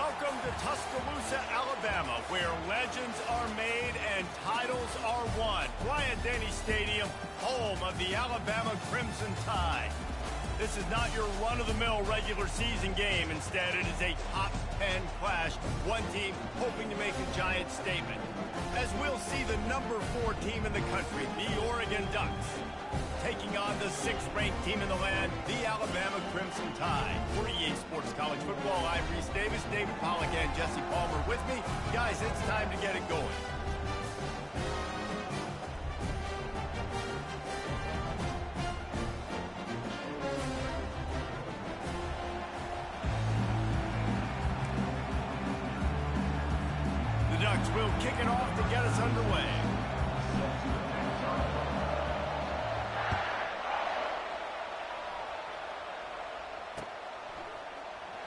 Welcome to Tuscaloosa, Alabama, where legends are made and titles are won. Bryant-Denny Stadium, home of the Alabama Crimson Tide. This is not your run-of-the-mill regular season game. Instead, it is a top 10 clash. One team hoping to make a giant statement. As we'll see the number 4 team in the country, the Oregon Ducks, taking on the 6th-ranked team in the land, the Alabama Crimson Tide. For EA Sports College Football, I'm Reese Davis, David Pollack, and Jesse Palmer with me. Guys, it's time to get it going. The Ducks will kick it off to get us underway.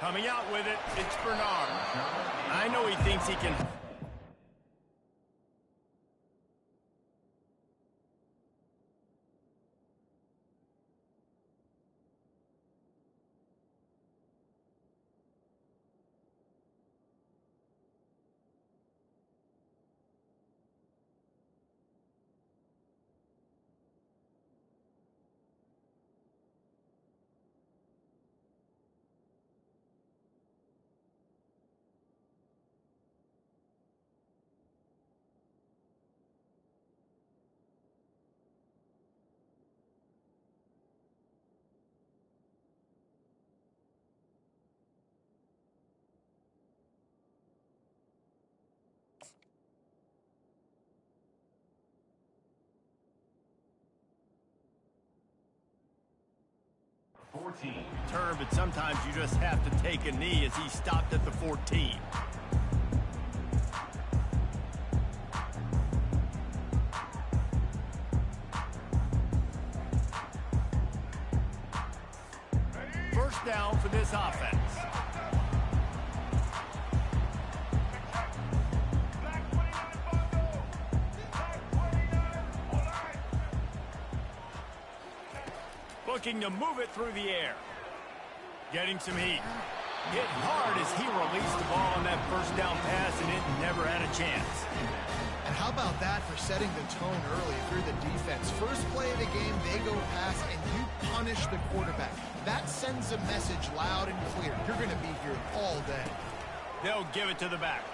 Coming out with it, it's Bernard. I know he thinks he can... Turn, but sometimes you just have to take a knee as he stopped at the 14. First down for this offense. Looking to move it through the air. Getting some heat. Hit hard as he released the ball on that first down pass, and it never had a chance. And how about that for setting the tone early through the defense? First play of the game, they go pass, and you punish the quarterback. That sends a message loud and clear. You're going to be here all day. They'll give it to the back.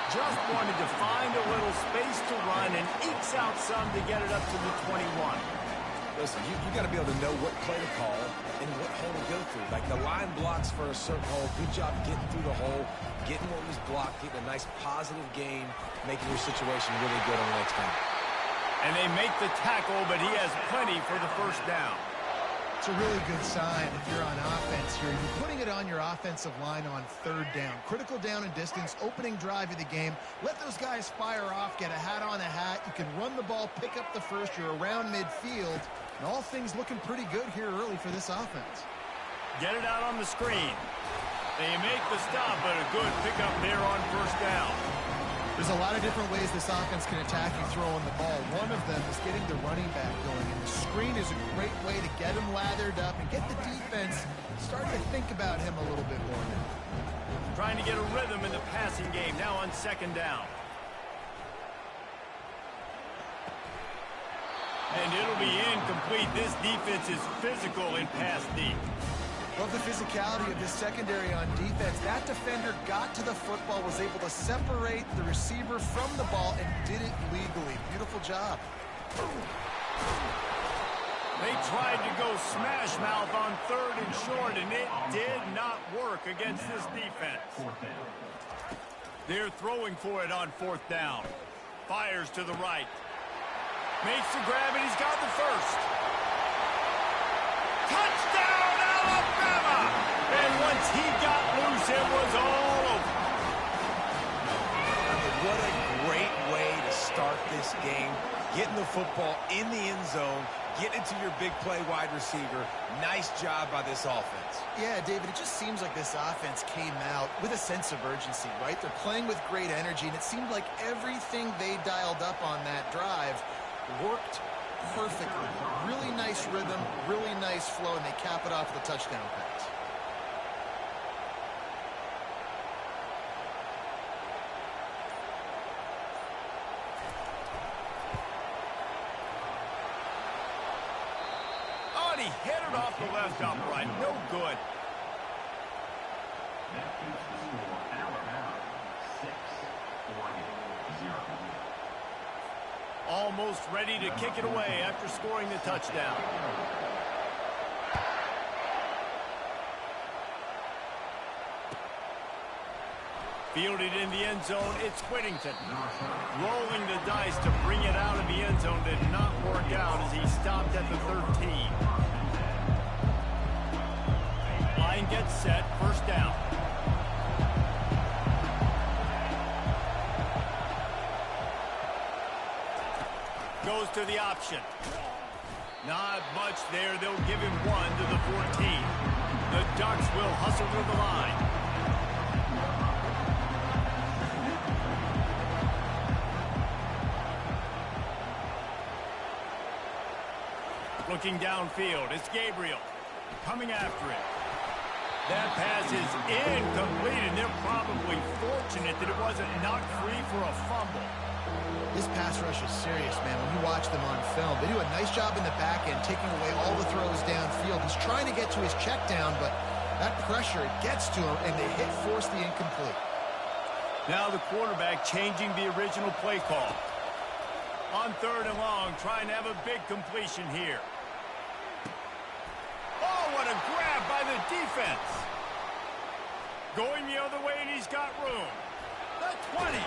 Just wanted to find a little space to run and ekes out some to get it up to the 21. Listen, you got to be able to know what play to call and what hole to go through. Like the line blocks for a certain hole. Good job getting through the hole, getting what was blocked, getting a nice positive gain, making your situation really good on the next time. And they make the tackle, but he has plenty for the first down. It's a really good sign if you're on offense here. You're putting it on your offensive line on third down. Critical down and distance, opening drive of the game. Let those guys fire off, get a hat on a hat. You can run the ball, pick up the first. You're around midfield. And all things looking pretty good here early for this offense. Get it out on the screen. They make the stop, but a good pickup there on first down. There's a lot of different ways this offense can attack you throwing the ball. One of them is getting the running back going. And the screen is a great way to get him lathered up and get the defense starting to think about him a little bit more now. Trying to get a rhythm in the passing game now on second down. And it'll be incomplete. This defense is physical in pass deep. Love the physicality of this secondary on defense. That defender got to the football, was able to separate the receiver from the ball, and did it legally. Beautiful job. They tried to go smash mouth on third and short, and it did not work against this defense. They're throwing for it on fourth down. Fires to the right. Makes the grab, and he's got the first. Touchdown, Alabama! And once he got loose, it was all over. What a great way to start this game. Getting the football in the end zone, getting it to your big play wide receiver. Nice job by this offense. Yeah, David, it just seems like this offense came out with a sense of urgency, right? They're playing with great energy, and it seemed like everything they dialed up on that drive worked perfectly. Really nice rhythm, really nice flow, and they cap it off with a touchdown pass. Fired off the left upright. No good. Almost ready to kick it away after scoring the touchdown. Fielded in the end zone, it's Whittington. Rolling the dice to bring it out of the end zone did not work out as he stopped at the 13. Line gets set, first down. Goes to the option. Not much there. They'll give him one to the 14. The Ducks will hustle to the line. Looking downfield, it's Gabriel coming after it. That pass is incomplete, and they're probably fortunate that it wasn't knocked free for a fumble. This pass rush is serious, man. When you watch them on film, they do a nice job in the back end, taking away all the throws downfield. He's trying to get to his check down, but that pressure, it gets to him, and the hit forced the incomplete. Now the quarterback changing the original play call. On 3rd and long, trying to have a big completion here. Oh, what a grab by the defense. Going the other way, and he's got room. The 20.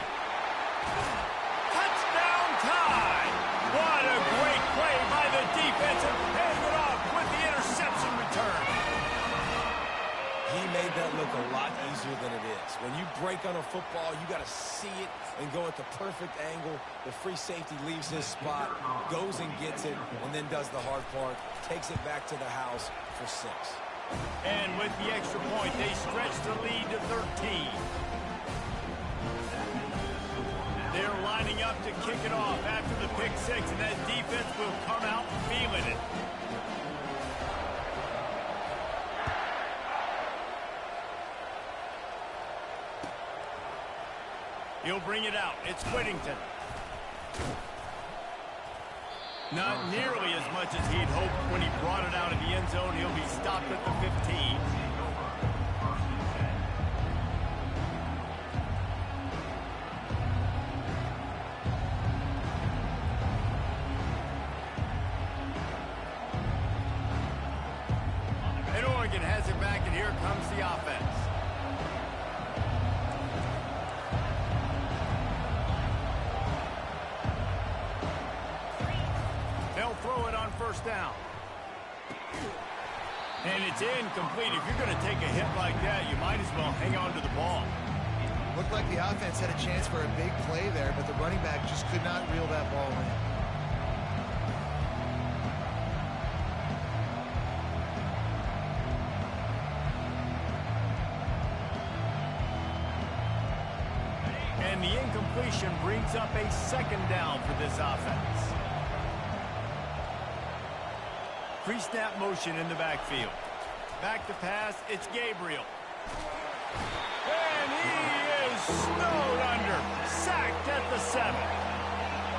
Touchdown tie. What a great play by the defense, and paying it off with the interception return. He made that look a lot easier than it is. When you break on a football, you got to see it and go at the perfect angle. The free safety leaves his spot, goes and gets it, and then does the hard part, takes it back to the house for 6. And with the extra point, they stretch the lead to 13. They're lining up to kick it off after the pick 6, and that defense will come out feeling it. He'll bring it out. It's Whittington. Not nearly as much as he'd hoped when he brought it out of the end zone. He'll be stopped at the 15. And Oregon has it back, and here comes the offense. Throw it on first down. And it's incomplete. If you're going to take a hit like that, you might as well hang on to the ball. Looked like the offense had a chance for a big play there, but the running back just could not reel that ball in. And the incompletion brings up a 2nd down for this offense. Pre-snap motion in the backfield. Back to pass, it's Gabriel. And he is snowed under. Sacked at the 7.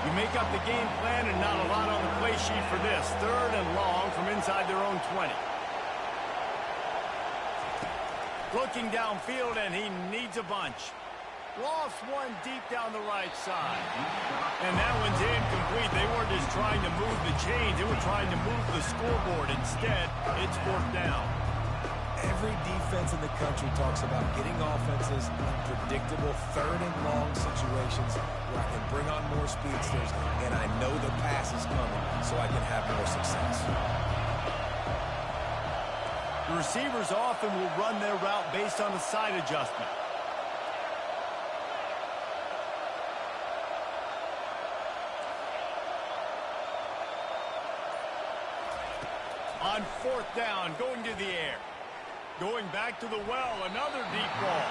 You make up the game plan and not a lot on the play sheet for this. 3rd and long from inside their own 20. Looking downfield, and he needs a bunch. Lost one deep down the right side. And that one's incomplete. They weren't just trying to move the chains. They were trying to move the scoreboard. Instead, it's 4th down. Every defense in the country talks about getting offenses in predictable 3rd and long situations where I can bring on more speedsters and I know the pass is coming so I can have more success. The receivers often will run their route based on a side adjustment. On 4th down, going to the air. Going back to the well, another deep ball.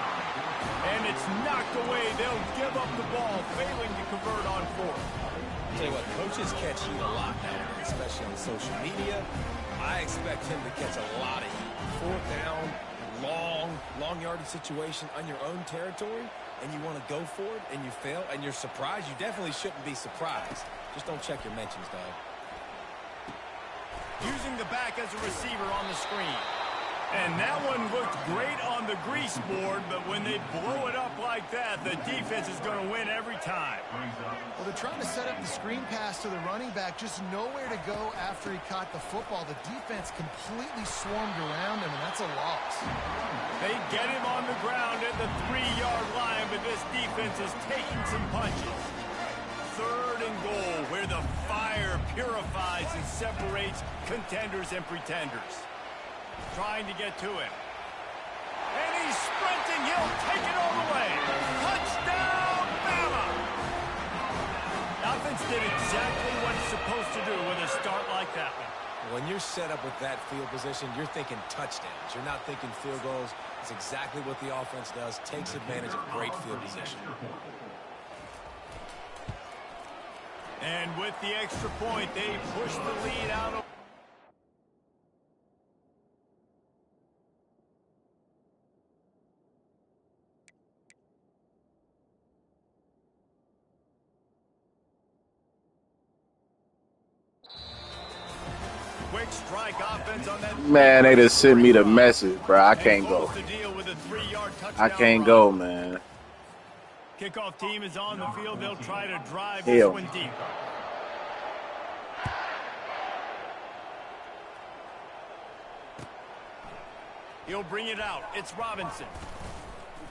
And it's knocked away. They'll give up the ball, failing to convert on 4th. I'll tell you what, coaches catch heat a lot now, especially on social media. I expect him to catch a lot of heat. 4th down, long yardage situation on your own territory, and you want to go for it, and you fail, and you're surprised. You definitely shouldn't be surprised. Just don't check your mentions, dog. using the back as a receiver on the screen. And that one looked great on the grease board, but when they blow it up like that, the defense is going to win every time. Well, they're trying to set up the screen pass to the running back, just nowhere to go after he caught the football. The defense completely swarmed around him, and that's a loss. They get him on the ground at the 3-yard line, but this defense is taking some punches. 3rd and goal, where the fire purifies and separates contenders and pretenders. Trying to get to him. And he's sprinting. He'll take it all the way. Touchdown, Bama! Offense did exactly what it's supposed to do with a start like that one. When you're set up with that field position, you're thinking touchdowns. You're not thinking field goals. It's exactly what the offense does. Takes advantage of great field position. And with the extra point, they push the lead out of... Quick strike offense on that. Man, they just sent me the message, bro. I can't go. I can't go, man. Kickoff team is on the field. They'll try to drive Hell. this one deep. He'll bring it out. It's Robinson.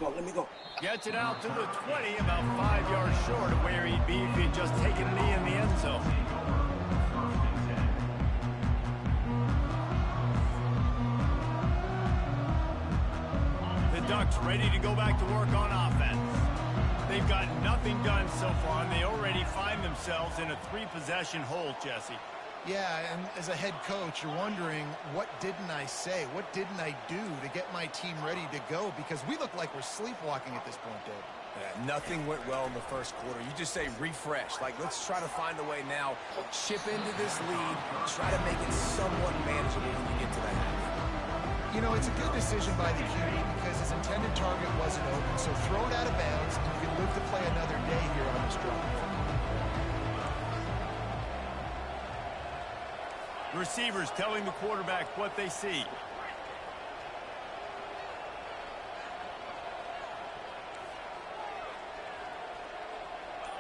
Let me go. Gets it out to the 20, about 5 yards short of where he'd be if he'd just taken a knee in the end zone. The Ducks ready to go back to work on offense. They've got nothing done so far, and they already find themselves in a 3-possession hole, Jesse. Yeah, and as a head coach, you're wondering, what didn't I say? What didn't I do to get my team ready to go? Because we look like we're sleepwalking at this point, Dave. Yeah, nothing went well in the first quarter. You just say refresh. Like, let's try to find a way now. Chip into this lead. Try to make it somewhat manageable when you get to the half. You know, it's a good decision by the QB because his intended target wasn't open, so throw it out of bounds, and you can live to play another day here on this drive. Receivers telling the quarterback what they see.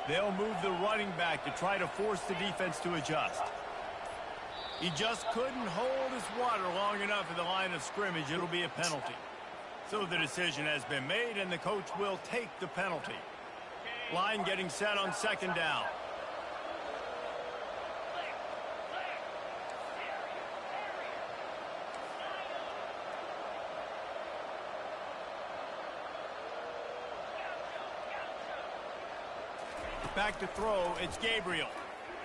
They'll move the running back to try to force the defense to adjust. He just couldn't hold his water long enough at the line of scrimmage. It'll be a penalty. So the decision has been made, and the coach will take the penalty. Line getting set on 2nd down. Back to throw, it's Gabriel.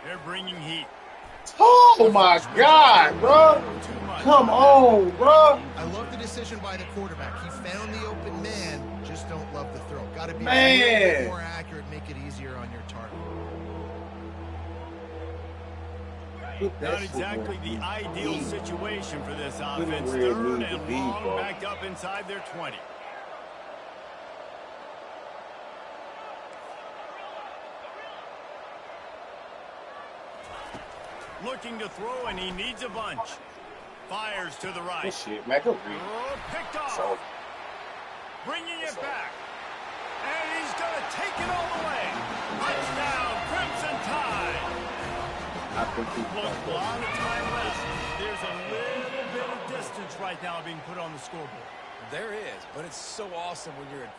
They're bringing heat. Oh, my God, bro. Come on, bro. I love the decision by the quarterback. He found the open man, just don't love the throw. Got to be a little bit more accurate, make it easier on your target. Not exactly the ideal situation for this offense. 3rd and long, backed up inside their 20. Looking to throw, and he needs a bunch. Fires to the right. Shit, man, go read. Picked off. Bringing it back. And he's going to take it all the way. Touchdown, Crimson Tide. I think he's Look, a lot of time left. There's a little bit of distance right now being put on the scoreboard. There is, but it's so awesome when you're in.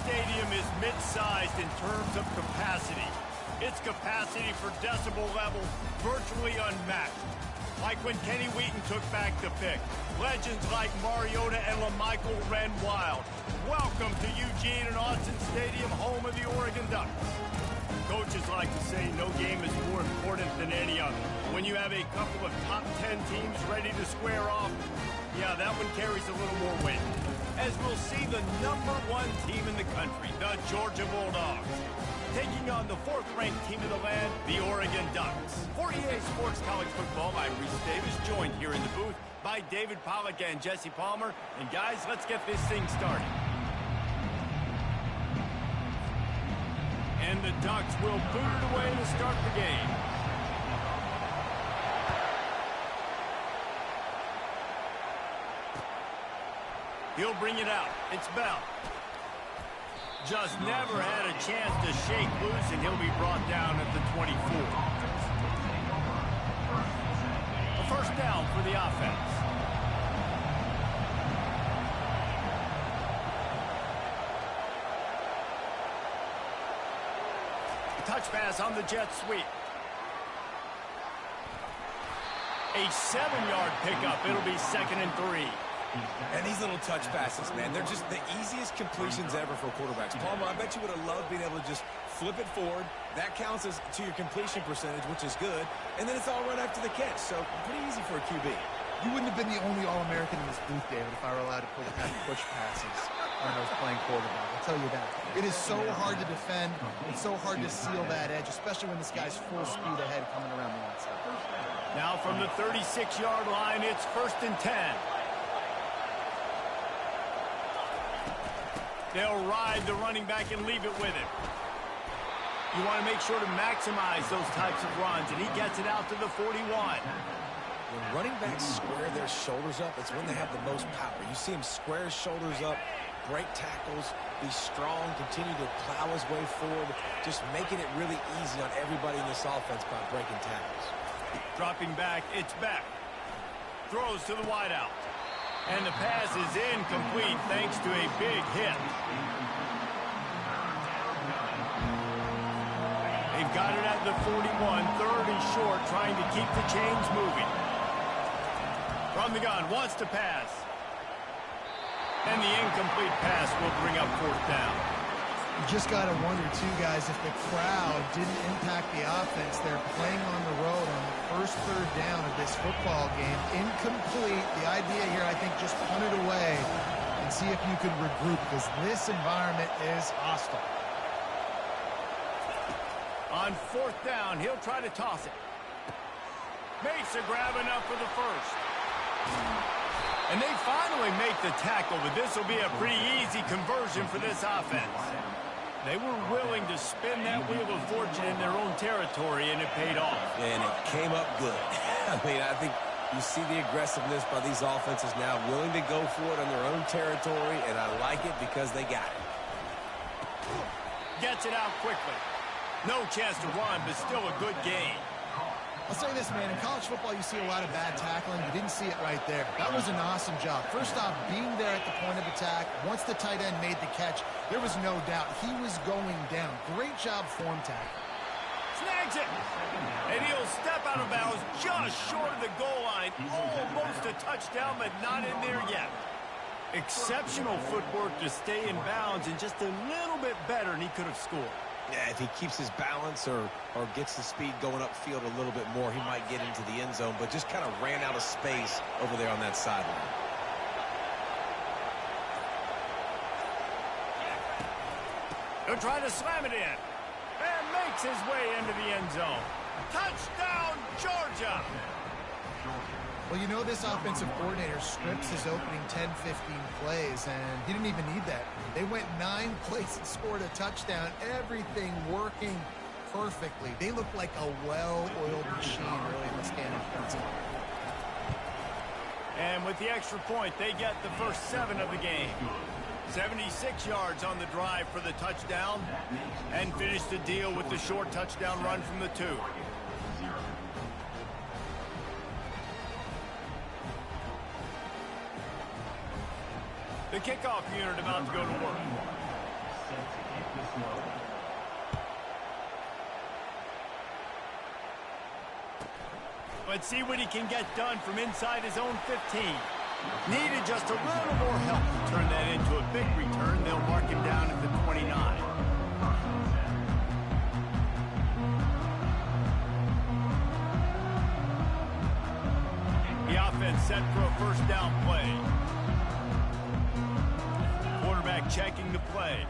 Stadium is mid-sized in terms of capacity. Its capacity for decibel level virtually unmatched. Like when Kenny Wheaton took back the pick. Legends like Mariota and LaMichael ran wild. Welcome to Eugene and Austin Stadium, home of the Oregon Ducks. Coaches like to say no game is more important than any other. When you have a couple of top 10 teams ready to square off, yeah, that one carries a little more weight. As we'll see the #1 team in the country, the Georgia Bulldogs, taking on the 4th-ranked team of the land, the Oregon Ducks. For EA Sports College Football, I'm Reese Davis, joined here in the booth by David Pollack and Jesse Palmer. And guys, let's get this thing started. And the Ducks will boot it away to start the game. He'll bring it out. It's Bell. Just never had a chance to shake loose, and he'll be brought down at the 24. A first down for the offense. Touch pass on the jet sweep. A 7-yard pickup. It'll be 2nd and 3. And these little touch passes, man, they're just the easiest completions ever for quarterbacks. Palmer, I bet you would have loved being able to just flip it forward. That counts as to your completion percentage, which is good. And then it's all right after the catch, so pretty easy for a QB. You wouldn't have been the only All-American in this booth, David, if I were allowed to push passes when I was playing quarterback. I'll tell you that. It is so hard to defend. It's so hard to seal that edge, especially when this guy's full speed ahead coming around the outside. Now from the 36-yard line, it's 1st and 10. They'll ride the running back and leave it with him. You want to make sure to maximize those types of runs, and he gets it out to the 41. When running backs square their shoulders up, it's when they have the most power. You see him square his shoulders up, break tackles, be strong, continue to plow his way forward, just making it really easy on everybody in this offense by breaking tackles. Dropping back, it's Beck. Throws to the wideout. And the pass is incomplete thanks to a big hit. They've got it at the 41, 3rd and short, trying to keep the chains moving. From the gun, wants to pass. And the incomplete pass will bring up 4th down. You just got to wonder, too, guys, if the crowd didn't impact the offense. They're playing on the road on the first 3rd down of this football game. Incomplete. The idea here, I think, just punt it away and see if you can regroup, because this environment is hostile. On 4th down, he'll try to toss it. Makes a grab enough for the first. And they finally make the tackle, but this will be a pretty easy conversion for this offense. They were willing to spin that wheel of fortune in their own territory, and it paid off. And it came up good. I mean, I think you see the aggressiveness by these offenses now, willing to go for it on their own territory, and I like it because they got it. Gets it out quickly. No chance to run, but still a good game. I'll say this, man, in college football you see a lot of bad tackling. You didn't see it right there. That was an awesome job. First off, being there at the point of attack. Once the tight end made the catch, there was no doubt he was going down. Great job form tackle. Snags it. And he'll step out of bounds just short of the goal line. Almost a touchdown, but not in there yet. Exceptional footwork to stay in bounds, and just a little bit better, and he could have scored. Yeah, if he keeps his balance or gets the speed going upfield a little bit more, he might get into the end zone, but just kind of ran out of space over there on that sideline. He'll try to slam it in and makes his way into the end zone. Touchdown, Georgia! Well, you know this offensive coordinator scripts his opening 10, 15 plays, and he didn't even need that. They went 9 plays and scored a touchdown. Everything working perfectly. They look like a well-oiled machine early in this game. And with the extra point, they get the first 7 of the game. 76 yards on the drive for the touchdown, and finish the deal with the short touchdown run from the 2. The kickoff unit about to go to work. Let's see what he can get done from inside his own 15. Needed just a little more help to turn that into a big return. They'll mark him down at the 29. The offense set for a first down play. Quarterback checking the play.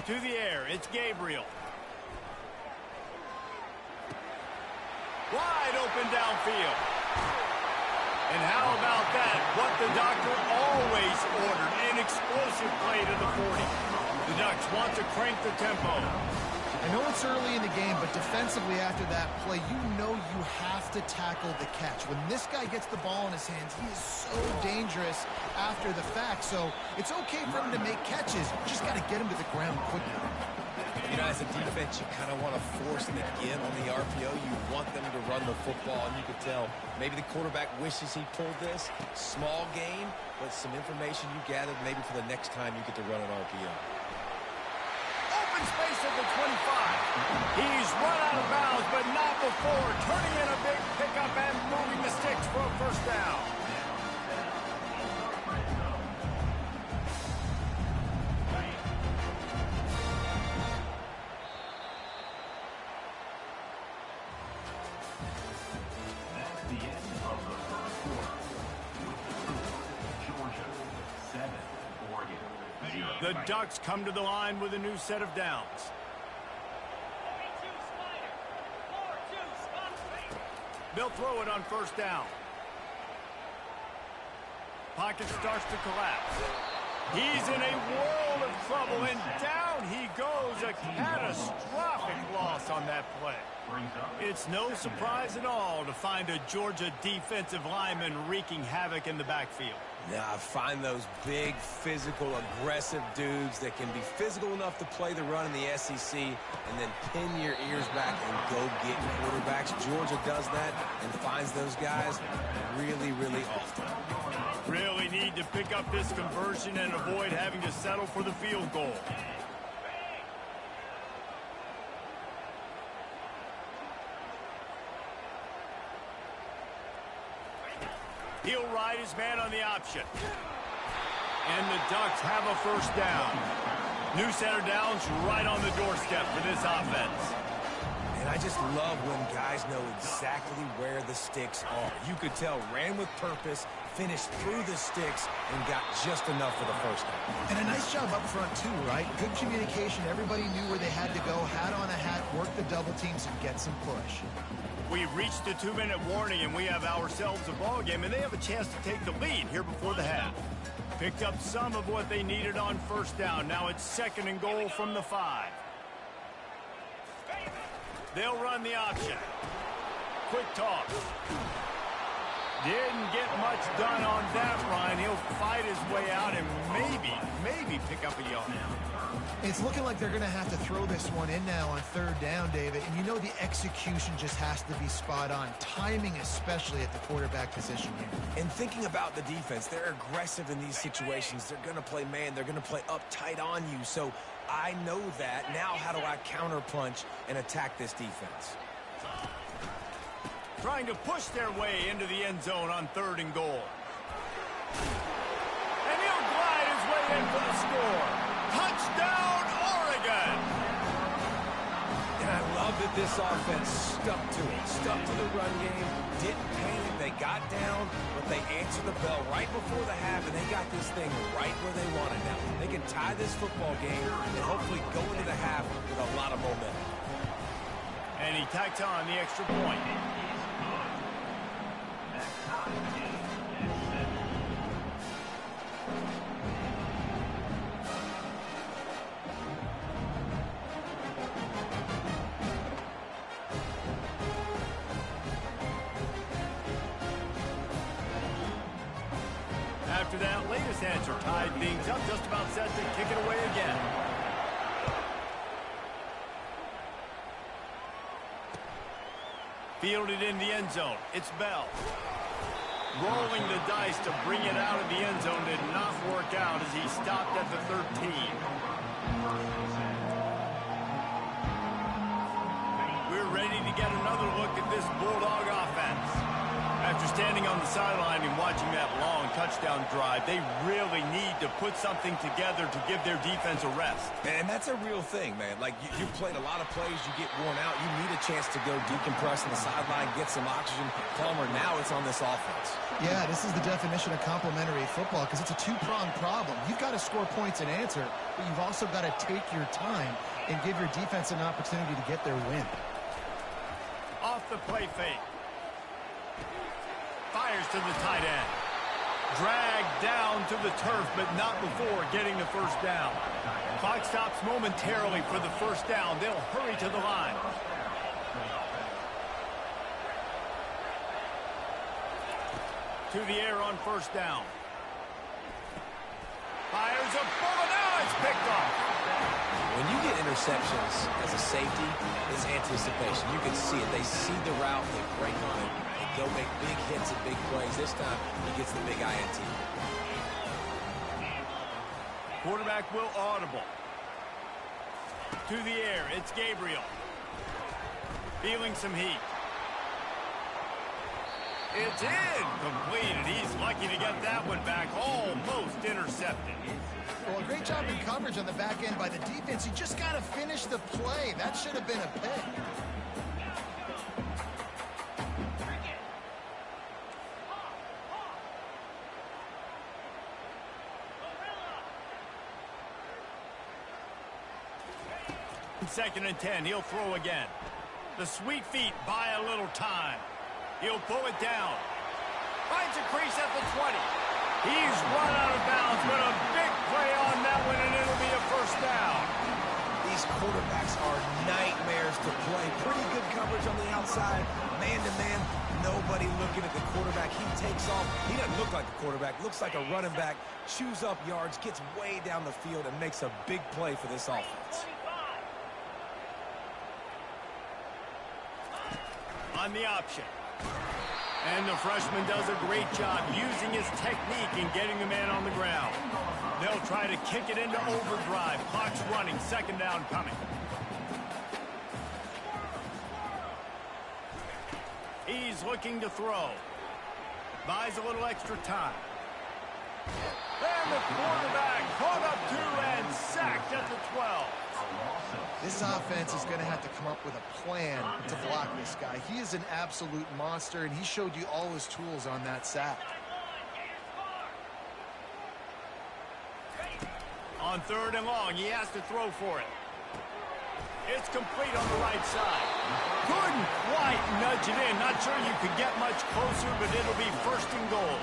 To the air, it's Gabriel. Wide open downfield. And how about that? What the doctor always ordered, an explosive play to the 40. The Ducks want to crank the tempo. I know it's early in the game, but defensively after that play, you know you have to tackle the catch. When this guy gets the ball in his hands, he is so dangerous after the fact. So it's okay for him to make catches. You just got to get him to the ground quickly. You know, as a defense, you kind of want to force them again on the RPO. You want them to run the football, and you could tell maybe the quarterback wishes he pulled this. Small gain, but some information you gathered maybe for the next time you get to run an RPO. Open space at the 25. He's run out of bounds, but not before. Turning in a big pickup and moving the sticks for a first down. The Ducks come to the line with a new set of downs. They'll throw it on first down. Pocket starts to collapse. He's in a world of trouble, and down he goes. A catastrophic loss on that play. It's no surprise at all to find a Georgia defensive lineman wreaking havoc in the backfield. Yeah, I find those big, physical, aggressive dudes that can be physical enough to play the run in the SEC and then pin your ears back and go get quarterbacks. Georgia does that and finds those guys really, really often. Really need to pick up this conversion and avoid having to settle for the field goal. He'll ride his man on the option. And the Ducks have a first down. New set of downs right on the doorstep for this offense. And I just love when guys know exactly where the sticks are. You could tell, ran with purpose, finished through the sticks, and got just enough for the first down. And a nice job up front, too, right? Good communication. Everybody knew where they had to go, hat on a hat, work the double teams, and get some push. We've reached the 2-minute warning, and we have ourselves a ball game, and they have a chance to take the lead here before the half. Picked up some of what they needed on first down. Now it's 2nd and goal from the 5. They'll run the option. Quick toss. Didn't get much done on that run. He'll fight his way out and maybe pick up a yard. It's looking like they're going to have to throw this one in now on 3rd down, David. And you know the execution just has to be spot on. Timing especially at the quarterback position here. And thinking about the defense, they're aggressive in these situations. They're going to play man. They're going to play uptight on you. So I know that. Now how do I counterpunch and attack this defense? Trying to push their way into the end zone on 3rd and goal. And he'll glide his way in for the score. Touchdown, Oregon! And I love that this offense stuck to it. Stuck to the run game. Didn't panic. They got down, but they answered the bell right before the half, and they got this thing right where they want it now. They can tie this football game and hopefully go into the half with a lot of momentum. And he tacked on the extra point. After that latest answer tied things up, just about set to kick it away again. Fielded in the end zone. It's Bell. Rolling the dice to bring it out of the end zone did not work out as he stopped at the 13. to get another look at this Bulldog offense. After standing on the sideline and watching that long touchdown drive, they really need to put something together to give their defense a rest. And that's a real thing, man. Like, you played a lot of plays, you get worn out, you need a chance to go decompress on the sideline, get some oxygen. Palmer, now it's on this offense. Yeah, this is the definition of complementary football because it's a two-pronged problem. You've got to score points and answer, but you've also got to take your time and give your defense an opportunity to get their win. Off the play fake. Fires to the tight end. Dragged down to the turf, but not before getting the first down. Clock stops momentarily for the first down. They'll hurry to the line. To the air on first down. Fires a bullet. Now it's picked off. When you get interceptions as a safety, it's anticipation. You can see it. They see the route, they break on it, they go make big hits and big plays. This time, he gets the big INT. Quarterback will audible. To the air, it's Gabriel. Feeling some heat. It's in. Completed. He's lucky to get that one back. Almost intercepted. Well, a great job in coverage on the back end by the defense. You just got to finish the play. That should have been a pick. Second and 10. He'll throw again. The sweet feet buy a little time. He'll pull it down. Finds a crease at the 20. He's run out of bounds, but a big play on that one, and it'll be a first down. These quarterbacks are nightmares to play. Pretty good coverage on the outside. Man-to-man, nobody looking at the quarterback. He takes off. He doesn't look like a quarterback. Looks like a running back. Chews up yards, gets way down the field, and makes a big play for this offense. On the option. And the freshman does a great job using his technique and getting the man on the ground. They'll try to kick it into overdrive. Clock's running. Second down coming. He's looking to throw. Buys a little extra time. And the quarterback caught up to and sacked at the 12. This offense is going to have to come up with a plan to block this guy. He is an absolute monster, and he showed you all his tools on that sack. On third and long, he has to throw for it. It's complete on the right side. Couldn't quite nudge it in. Not sure you could get much closer, but it'll be first and goal.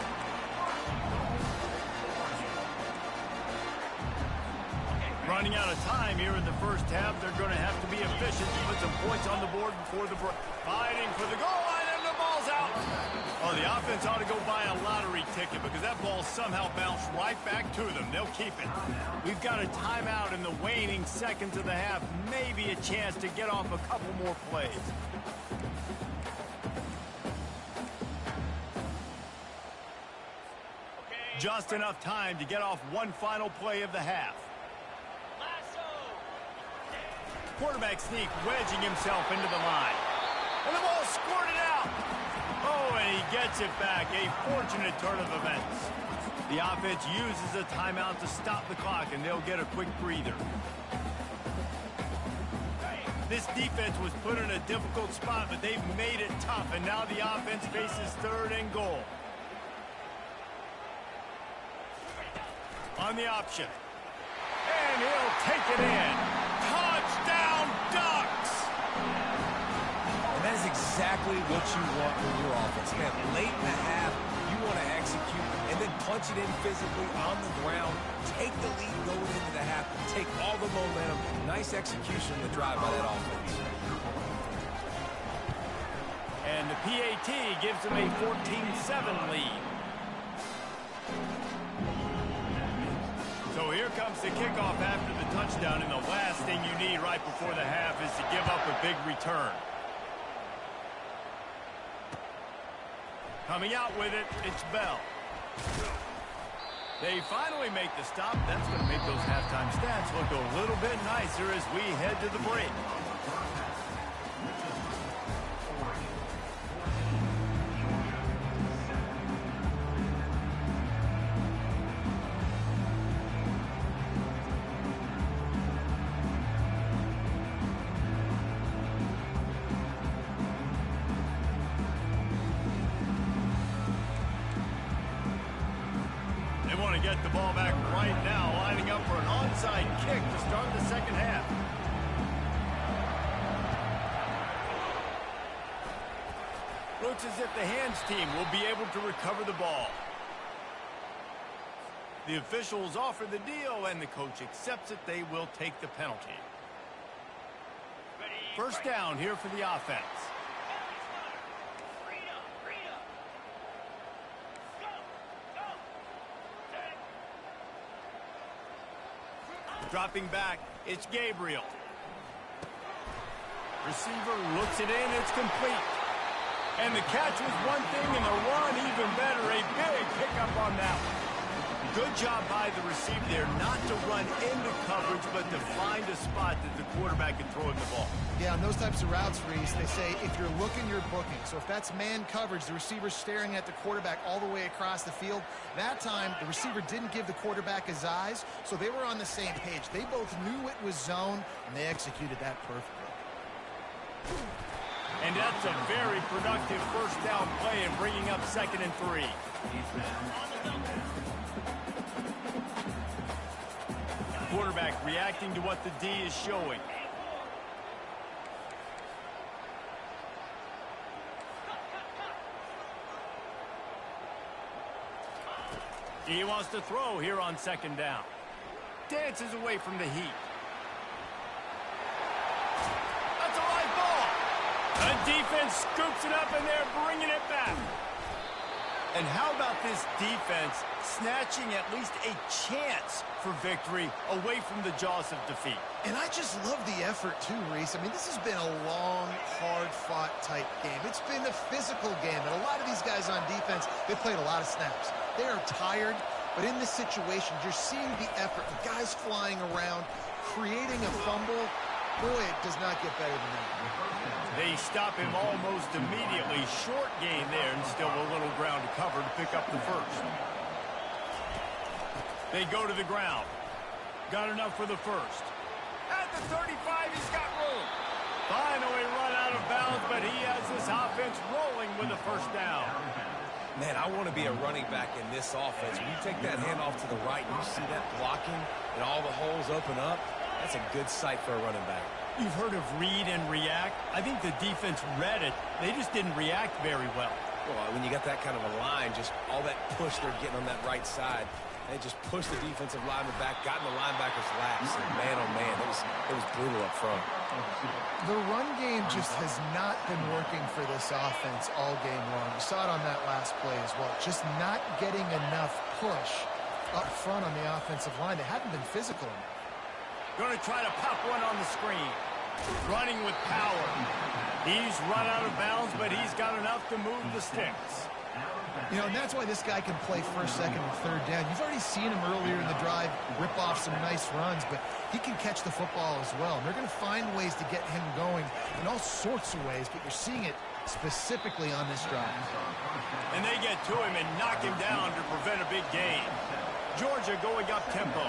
Running out of time here in the first half. They're going to have to be efficient to put some points on the board before the break. Fighting for the goal line, and the ball's out. Oh, the offense ought to go buy a lottery ticket because that ball somehow bounced right back to them. They'll keep it. We've got a timeout in the waning seconds of the half. Maybe a chance to get off a couple more plays. Just enough time to get off one final play of the half. Quarterback sneak, wedging himself into the line. And the ball squirted out. Oh, and he gets it back. A fortunate turn of events. The offense uses a timeout to stop the clock, and they'll get a quick breather. This defense was put in a difficult spot, but they've made it tough, and now the offense faces third and goal. On the option. And he'll take it in. Touchdown, Ducks! And that is exactly what you want from your offense. Man, late in the half, you want to execute and then punch it in physically on the ground. Take the lead going into the half. Take all the momentum. Nice execution in the drive by that offense. And the PAT gives them a 14-7 lead. So here comes the kickoff after the touchdown, and the last thing you need right before the half is to give up a big return. Coming out with it, it's Bell. They finally make the stop. That's going to make those halftime stats look a little bit nicer as we head to the break. They want to get the ball back right now, lining up for an onside kick to start the second half. Looks as if the hands team will be able to recover the ball. The officials offer the deal, and the coach accepts it. They will take the penalty. First down here for the offense. Dropping back, it's Gabriel. Receiver looks it in, it's complete. And the catch was one thing, and the run even better. A big pickup on that one. Good job by the receiver there, not to run into coverage, but to find a spot that the quarterback can throw him the ball. Yeah, on those types of routes, Reese, they say if you're looking, you're booking. So if that's man coverage, the receiver's staring at the quarterback all the way across the field. That time, the receiver didn't give the quarterback his eyes, so they were on the same page. They both knew it was zone, and they executed that perfectly. And that's a very productive first down play and bringing up 2nd and 3. Quarterback reacting to what the D is showing. He wants to throw here on 2nd down. Dances away from the heat. That's a live ball. The defense scoops it up, and they're bringing it back. And how about this defense snatching at least a chance for victory away from the jaws of defeat? And I just love the effort too, Reese. I mean, this has been a long, hard-fought type game. It's been a physical game, and a lot of these guys on defense, they played a lot of snaps. They are tired, but in this situation, you're seeing the effort. The guys flying around, creating a fumble. Boy, it does not get better than that. They stop him almost immediately. Short gain there, and still a little ground to cover to pick up the first. They go to the ground. Got enough for the first. At the 35, he's got room. Finally run out of bounds, but he has this offense rolling with a first down. Man, I want to be a running back in this offense. When you take that handoff to the right and you see that blocking and all the holes open up, that's a good sight for a running back. You've heard of read and react. I think the defense read it. They just didn't react very well. Well, when you got that kind of a line, just all that push they're getting on that right side, they just pushed the defensive lineman back, got in the linebacker's laps, and man, oh man, it was brutal up front. The run game just has not been working for this offense all game long. You saw it on that last play as well. Just not getting enough push up front on the offensive line. They haven't been physical enough. Going to try to pop one on the screen. Running with power. He's run out of bounds, but he's got enough to move the sticks. You know, and that's why this guy can play first, second, and third down. You've already seen him earlier in the drive rip off some nice runs, but he can catch the football as well. And they're going to find ways to get him going in all sorts of ways, but you're seeing it specifically on this drive. And they get to him and knock him down to prevent a big gain. Georgia going up tempo.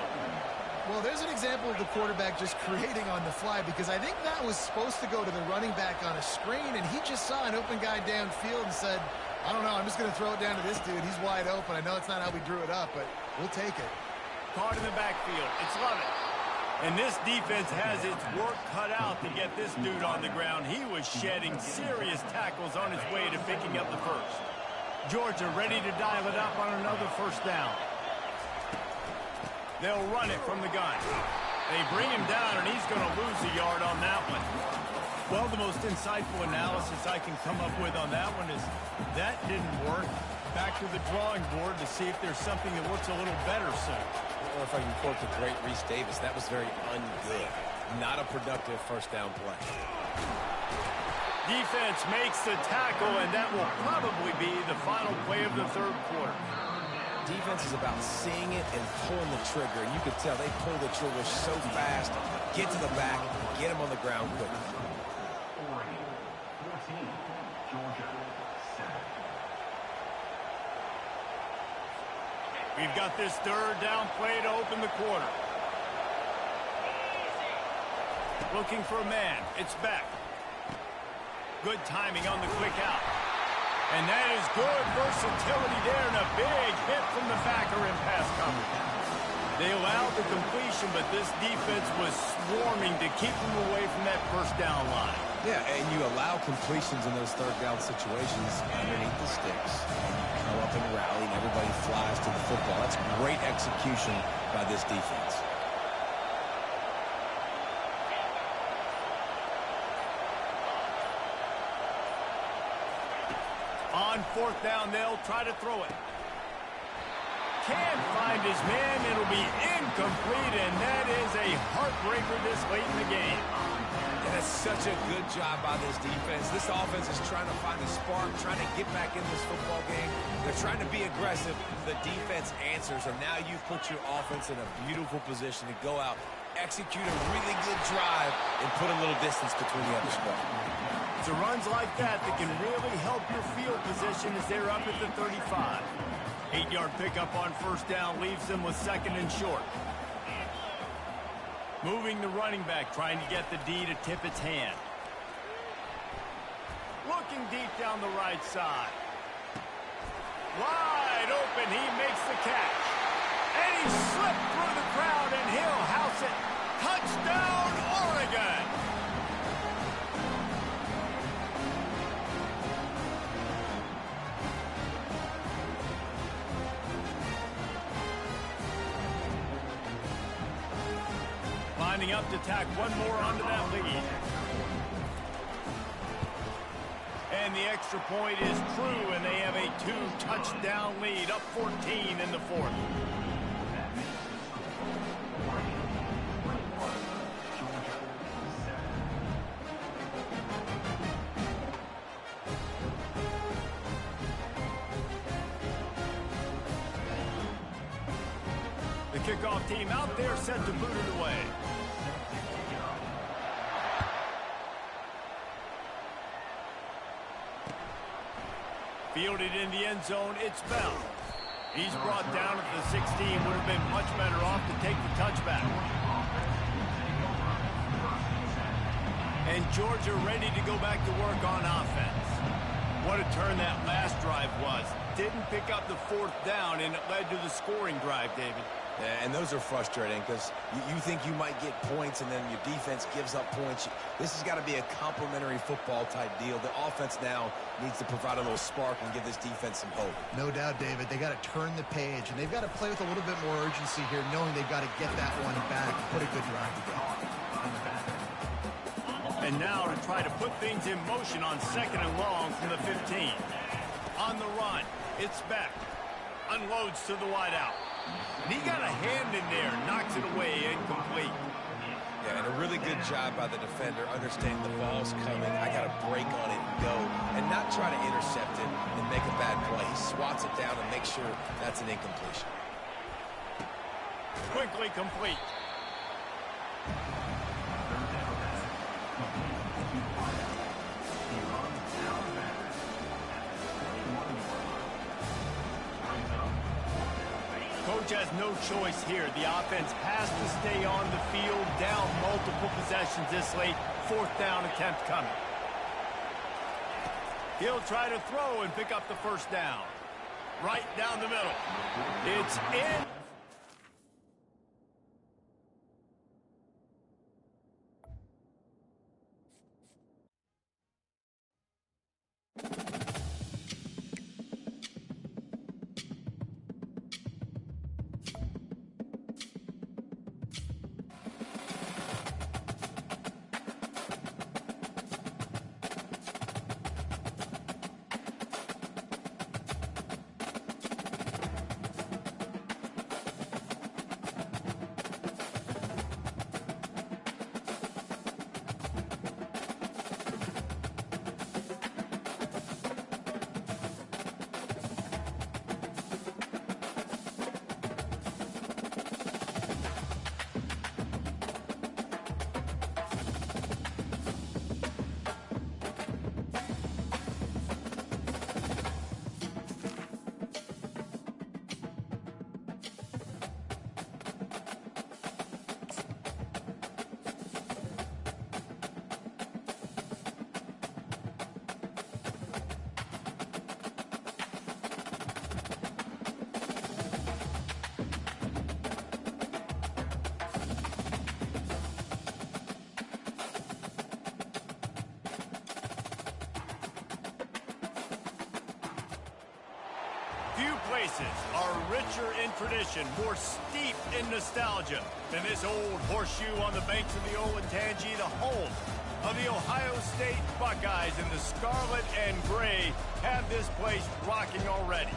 Well, there's an example of the quarterback just creating on the fly, because I think that was supposed to go to the running back on a screen, and he just saw an open guy downfield and said, I don't know, I'm just going to throw it down to this dude. He's wide open. I know it's not how we drew it up, but we'll take it. Caught in the backfield. It's Lovett. And this defense has its work cut out to get this dude on the ground. He was shedding serious tackles on his way to picking up the first. Georgia ready to dial it up on another first down. They'll run it from the gun. They bring him down, and he's going to lose a yard on that one. Well, the most insightful analysis I can come up with on that one is that didn't work. Back to the drawing board to see if there's something that works a little better soon. Or if I can quote the great Reese Davis, that was very ungood. Not a productive first down play. Defense makes the tackle, and that will probably be the final play of the third quarter. Defense is about seeing it and pulling the trigger. And you could tell they pull the trigger so fast, get to the back, get him on the ground quickly. We've got this third down play to open the quarter. Looking for a man. It's Beck. Good timing on the quick out. And that is good versatility there, and a big hit from the backer in pass They allowed the completion, but this defense was swarming to keep them away from that first down line. Yeah, and you allow completions in those third down situations underneath the sticks. And you come up and rally, and everybody flies to the football. That's great execution by this defense. On fourth down, they'll try to throw it. Can't find his man. It'll be incomplete, and that is a heartbreaker this late in the game. And that's such a good job by this defense. This offense is trying to find a spark, trying to get back in this football game. They're trying to be aggressive. The defense answers, and now you've put your offense in a beautiful position to go out, execute a really good drive, and put a little distance between the other squad. It's runs like that that can really help your field position as they're up at the 35. 8-yard pickup on first down leaves them with second and short. Moving the running back, trying to get the D to tip its hand. Looking deep down the right side. Wide open, he makes the catch. And he slipped through the crowd, and he'll house it. Touchdown, Oregon! Lining up to tack one more onto that lead. And the extra point is true, and they have a 2-touchdown lead, up 14 in the fourth. The kickoff team out there set to boot it away. Fielded in the end zone, it's Bell. He's brought down at the 16. Would have been much better off to take the touchback. And Georgia ready to go back to work on offense. What a turn that last drive was. Didn't pick up the fourth down, and it led to the scoring drive, David. Yeah, and those are frustrating because you think you might get points and then your defense gives up points. This has got to be a complementary football type deal. The offense now needs to provide a little spark and give this defense some hope. No doubt, David. They got to turn the page, and they've got to play with a little bit more urgency here, knowing they've got to get that one back and put a good drive together. And now to try to put things in motion on second and long from the 15. On the run, it's Beck. Unloads to the wideout. And he got a hand in there, knocks it away, incomplete. Yeah, and a really good job by the defender, understanding the ball's coming. I got to break on it and go, and not try to intercept it and make a bad play. He swats it down and makes sure that's an incompletion. Quickly complete. Coach has no choice here. The offense has to stay on the field, down multiple possessions this late. Fourth down attempt coming. He'll try to throw and pick up the first down. Right down the middle. It's in. places are richer in tradition, more steep in nostalgia than this old horseshoe on the banks of the Olentangy, the home of the Ohio State Buckeyes. And the scarlet and gray have this place rocking already.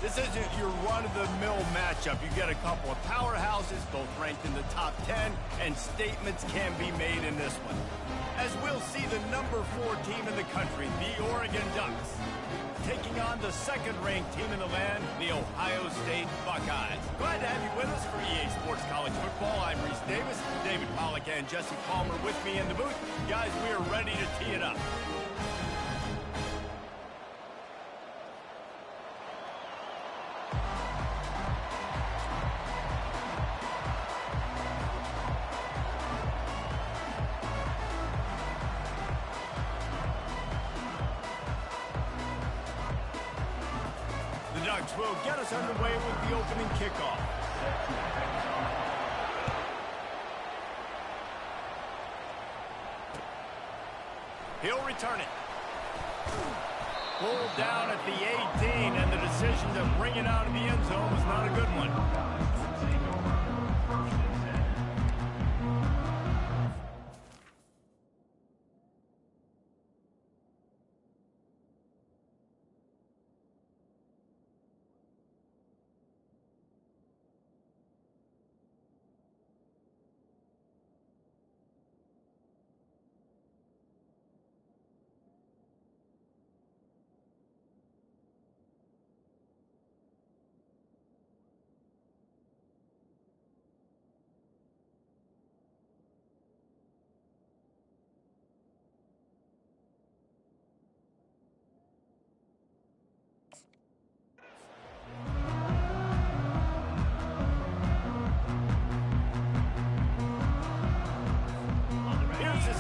This isn't your run-of-the-mill matchup. You get a couple of powerhouses, both ranked in the top 10, and statements can be made in this one. As we'll see the number 4 team in the country, the Oregon Ducks, taking on the second-ranked team in the land, the Ohio State Buckeyes. Glad to have you with us for EA Sports College Football. I'm Reese Davis, David Pollack and Jesse Palmer with me in the booth. Guys, we are ready to tee it up. Will get us underway with the opening kickoff. He'll return it. Pulled down at the 18, and the decision to bring it out of the end zone was not a good one.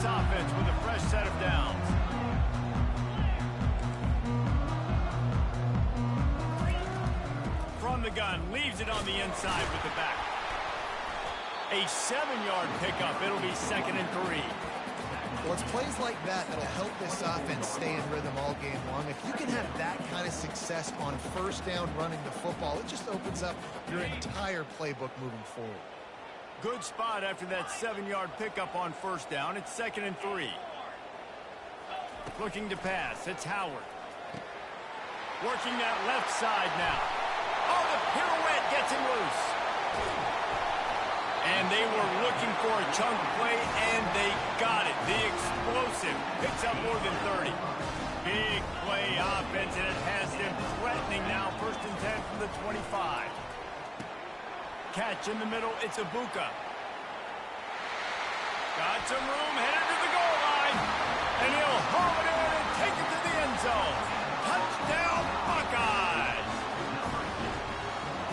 Offense with a fresh set of downs. From the gun, leaves it on the inside with the back. A 7-yard pickup. It'll be 2nd and 3. Well, it's plays like that that'll help this offense stay in rhythm all game long. If you can have that kind of success on first down running the football, it just opens up your entire playbook moving forward. Good spot after that 7-yard pickup on first down. It's 2nd and 3. Looking to pass. It's Howard. Working that left side now. Oh, the pirouette gets him loose. And they were looking for a chunk play, and they got it. The explosive picks up more than 30. Big play offense, and it has them threatening now. 1st and 10 from the 25. Catch in the middle, it's Ibuka. Got some room, headed to the goal line. And he'll haul it in and take it to the end zone. Touchdown, Buckeyes.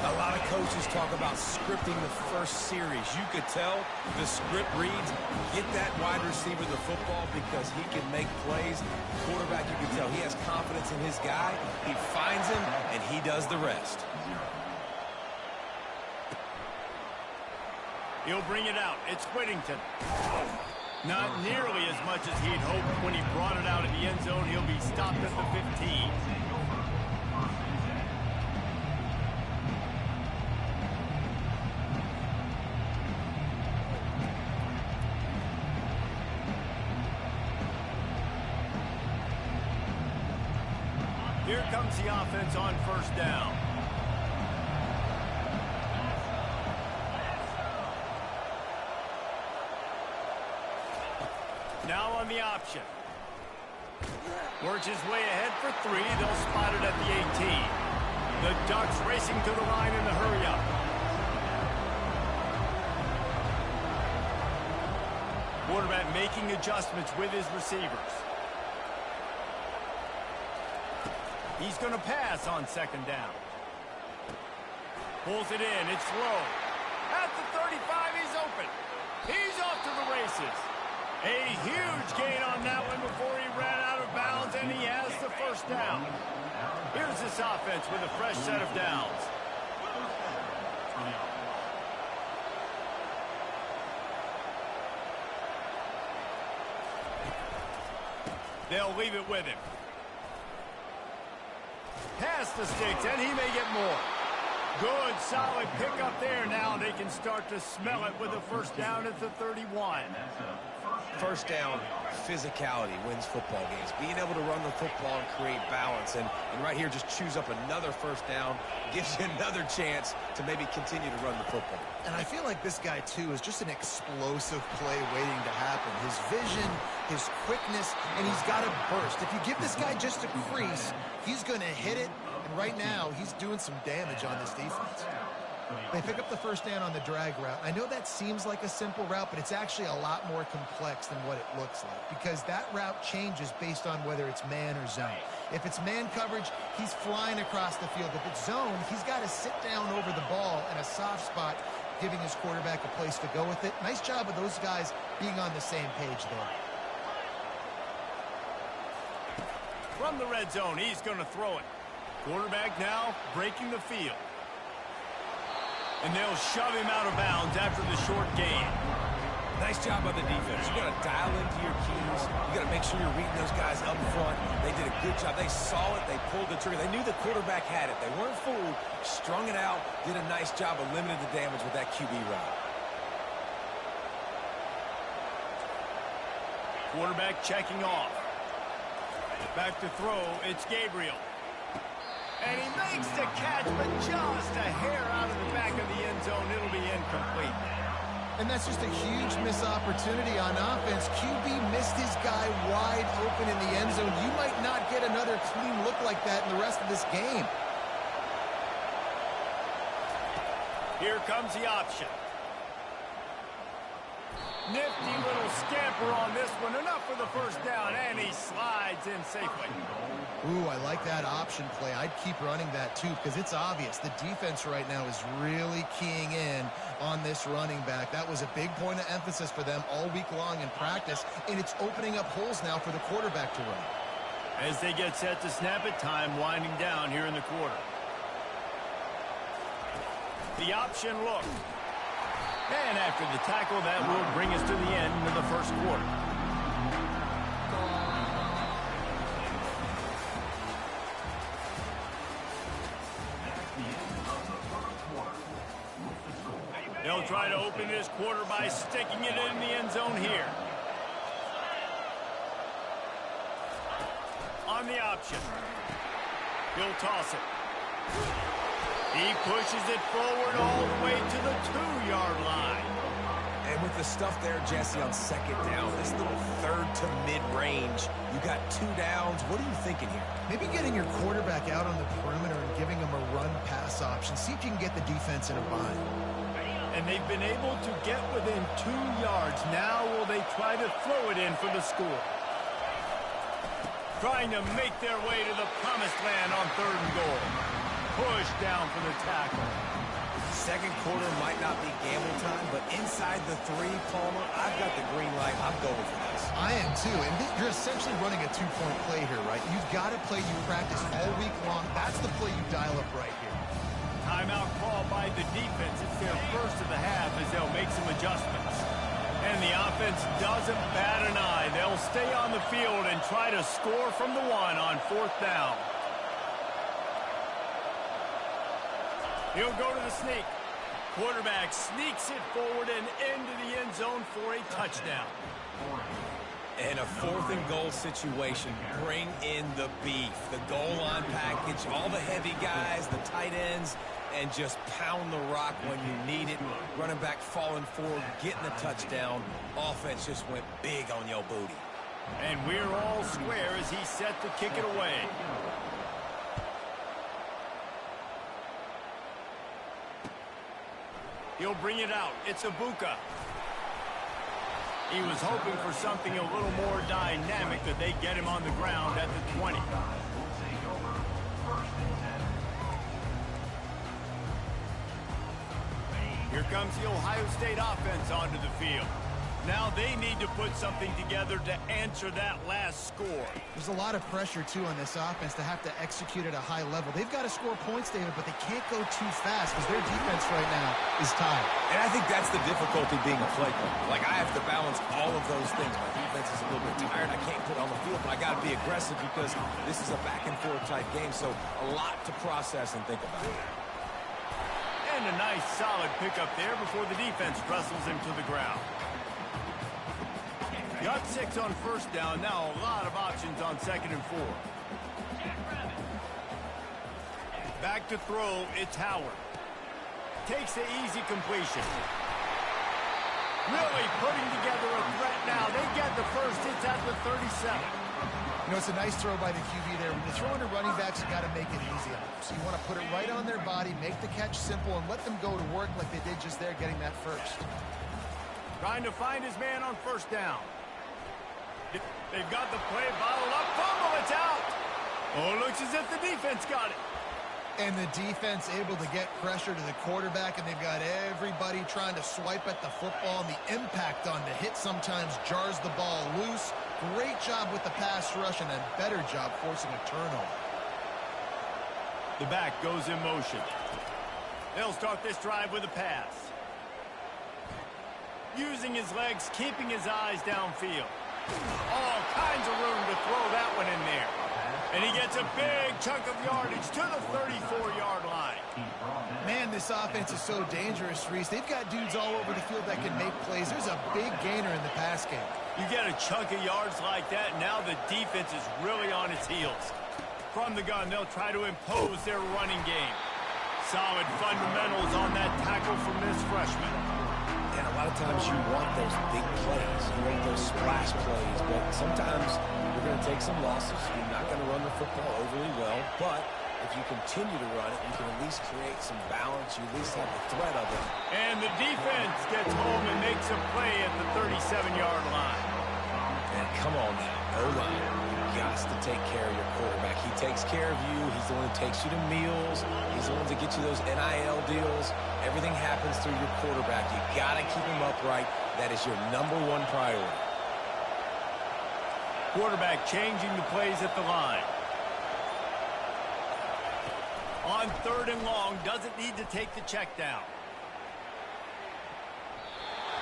A lot of coaches talk about scripting the first series. You could tell the script reads, get that wide receiver the football because he can make plays. Quarterback, you can tell he has confidence in his guy. He finds him, and he does the rest. He'll bring it out. It's Whittington. Not nearly as much as he'd hoped when he brought it out of the end zone. He'll be stopped at the 15. Here comes the offense on first down. Now on the option. Works his way ahead for 3. They'll spot it at the 18. The Ducks racing to the line in the hurry-up. Quarterback making adjustments with his receivers. He's going to pass on 2nd down. Pulls it in. It's low. At the 35, he's open. He's off to the races. A huge gain on that one before he ran out of bounds, and he has the first down. Here's this offense with a fresh set of downs. They'll leave it with him. Past the sticks, and he may get more. Good, solid pickup there. Now they can start to smell it with a first down at the 31. First down, physicality wins football games. Being able to run the football and create balance. And right here, just choose up another first down, gives you another chance to maybe continue to run the football. And I feel like this guy, too, is just an explosive play waiting to happen. His vision, his quickness, and he's got a burst. If you give this guy just a crease, he's going to hit it. And right now, he's doing some damage on this defense. They pick up the first down on the drag route. I know that seems like a simple route, but it's actually a lot more complex than what it looks like because that route changes based on whether it's man or zone. If it's man coverage, he's flying across the field. If it's zone, he's got to sit down over the ball in a soft spot, giving his quarterback a place to go with it. Nice job of those guys being on the same page there. From the red zone, he's going to throw it. Quarterback now breaking the field. And they'll shove him out of bounds after the short gain. Nice job by the defense. You got to dial into your keys. You got to make sure you're reading those guys up front. They did a good job. They saw it. They pulled the trigger. They knew the quarterback had it. They weren't fooled. Strung it out. Did a nice job of limiting the damage with that QB route. Quarterback checking off. Back to throw. It's Gabriel. And he makes the catch, but just a hair out of the back of the end zone. It'll be incomplete. And that's just a huge missed opportunity on offense. QB missed his guy wide open in the end zone. You might not get another clean look like that in the rest of this game. Here comes the option. Nifty little scamper on this one. Enough for the first down, and he slides in safely. Ooh, I like that option play. I'd keep running that, too, because it's obvious. The defense right now is really keying in on this running back. That was a big point of emphasis for them all week long in practice, and it's opening up holes now for the quarterback to run. As they get set to snap it, time winding down here in the quarter. The option look. And after the tackle, that will bring us to the end of the first quarter. They'll try to open this quarter by sticking it in the end zone here. On the option. He'll toss it. He pushes it forward all the way to the 2-yard line. And with the stuff there, Jesse, on second down, this little third to mid-range, you got 2 downs. What are you thinking here? Maybe getting your quarterback out on the perimeter and giving him a run-pass option. See if you can get the defense in a bind. And they've been able to get within 2 yards. Now will they try to throw it in for the score? Trying to make their way to the promised land on 3rd and goal. Push down for the tackle. Second quarter might not be gamble time, but inside the 3, Palmer, I've got the green light. I'm going for this. I am too, and you're essentially running a 2-point play here, right? You've got a play you practice all week long. That's the play you dial up right here. Timeout call by the defense. It's their first of the half as they'll make some adjustments. And the offense doesn't bat an eye. They'll stay on the field and try to score from the 1 on 4th down. He'll go to the sneak. Quarterback sneaks it forward and into the end zone for a touchdown. In a 4th and goal situation, bring in the beef. The goal line package, all the heavy guys, the tight ends, and just pound the rock when you need it. Running back falling forward, getting the touchdown. Offense just went big on your booty. And we're all square as he's set to kick it away. He'll bring it out. It's Ibuka. He was hoping for something a little more dynamic, that they get him on the ground at the 20. Here comes the Ohio State offense onto the field. Now they need to put something together to answer that last score. There's a lot of pressure, too, on this offense to have to execute at a high level. They've got to score points, David, but they can't go too fast because their defense right now is tired. And I think that's the difficulty being a play caller. Like, I have to balance all of those things. My defense is a little bit tired. I can't put it on the field, but I got to be aggressive because this is a back-and-forth type game, so a lot to process and think about. And a nice, solid pickup there before the defense wrestles him to the ground. Got 6 on first down. Now a lot of options on 2nd and 4. Back to throw. It's Howard. Takes the easy completion. Really putting together a threat now. They get the first. It's at the 37. You know, it's a nice throw by the QB there. When you're throwing to running backs, you got to make it easy on them. So you want to put it right on their body, make the catch simple, and let them go to work like they did just there, getting that first. Trying to find his man on first down. They've got the play bottled up. Fumble, it's out. Oh, looks as if the defense got it. And the defense able to get pressure to the quarterback, and they've got everybody trying to swipe at the football, and the impact on the hit sometimes jars the ball loose. Great job with the pass rush, and a better job forcing a turnover. The back goes in motion. They'll start this drive with a pass. Using his legs, keeping his eyes downfield. All kinds of room to throw that one in there. And he gets a big chunk of yardage to the 34-yard line. Man, this offense is so dangerous, Reese. They've got dudes all over the field that can make plays. There's a big gainer in the pass game. You get a chunk of yards like that, now the defense is really on its heels. From the gun, they'll try to impose their running game. Solid fundamentals on that tackle from this freshman. And a lot of times you want those big plays. You want those splash plays. But sometimes you're going to take some losses. You're not going to run the football overly well. But if you continue to run it, you can at least create some balance. You at least have the threat of it. And the defense gets home and makes a play at the 37-yard line. And come on now, O-line. You got to take care of your quarterback. He takes care of you. He's the one who takes you to meals. He's the one to get you those NIL deals. Everything happens through your quarterback. You got to keep him upright. That is your #1 priority. Quarterback changing the plays at the line. On 3rd and long, doesn't need to take the check down.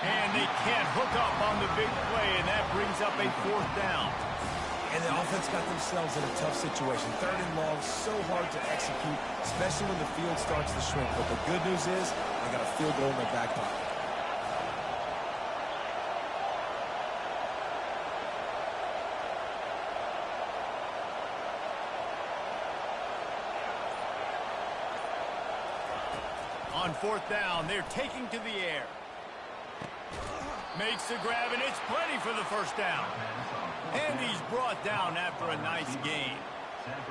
And they can't hook up on the big play, and that brings up a 4th down. And the offense got themselves in a tough situation. 3rd and long, so hard to execute, especially when the field starts to shrink. But the good news is they got a field goal in their back pocket. On 4th down, they're taking to the air. Makes the grab, and it's plenty for the first down. And he's brought down after a nice gain.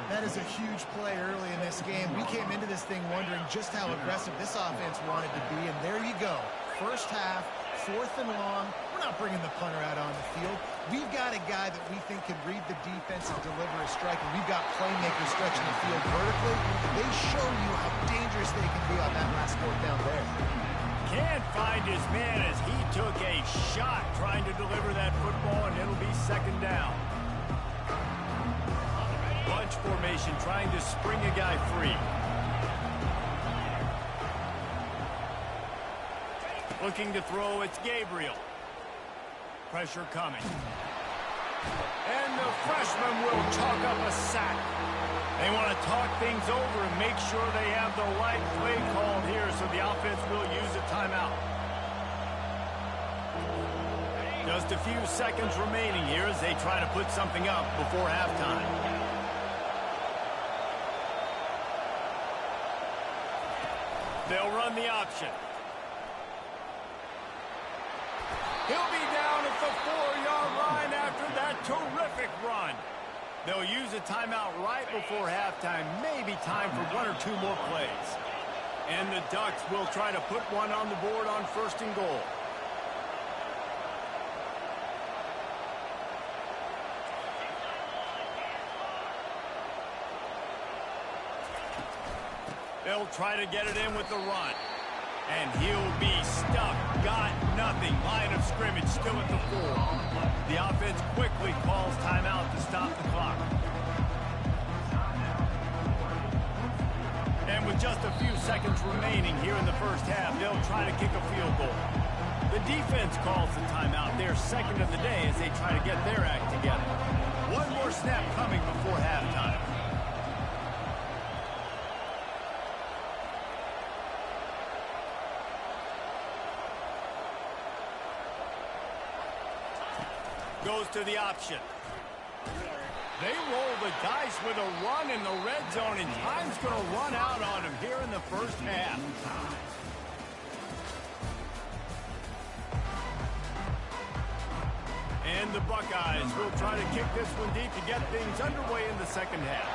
That is a huge play early in this game. We came into this thing wondering just how aggressive this offense wanted to be, and there you go. First half, 4th and long. We're not bringing the punter out on the field. We've got a guy that we think can read the defense and deliver a strike, and we've got playmakers stretching the field vertically. They show you how dangerous they can be on that last 4th down there. Can't find his man as he took a shot trying to deliver that football, and it'll be 2nd down. Bunch formation trying to spring a guy free. Looking to throw, it's Gabriel. Pressure coming. And the freshman will chalk up a sack. They want to talk things over and make sure they have the right play called here, so the offense will use a timeout. Just a few seconds remaining here as they try to put something up before halftime. They'll run the option. He'll be down at the 4-yard line after that terrific run. They'll use a timeout right before halftime. Maybe time for 1 or 2 more plays. And the Ducks will try to put one on the board on 1st and goal. They'll try to get it in with the run. And he'll be stuck. Got nothing. Line of scrimmage still at the 4. The offense quickly calls timeout to stop the clock. And with just a few seconds remaining here in the first half, they'll try to kick a field goal. The defense calls the timeout, their second of the day, as they try to get their act together. One more snap coming before halftime. Goes to the option. They roll the dice with a run in the red zone, and time's going to run out on them here in the first half. And the Buckeyes will try to kick this one deep to get things underway in the second half.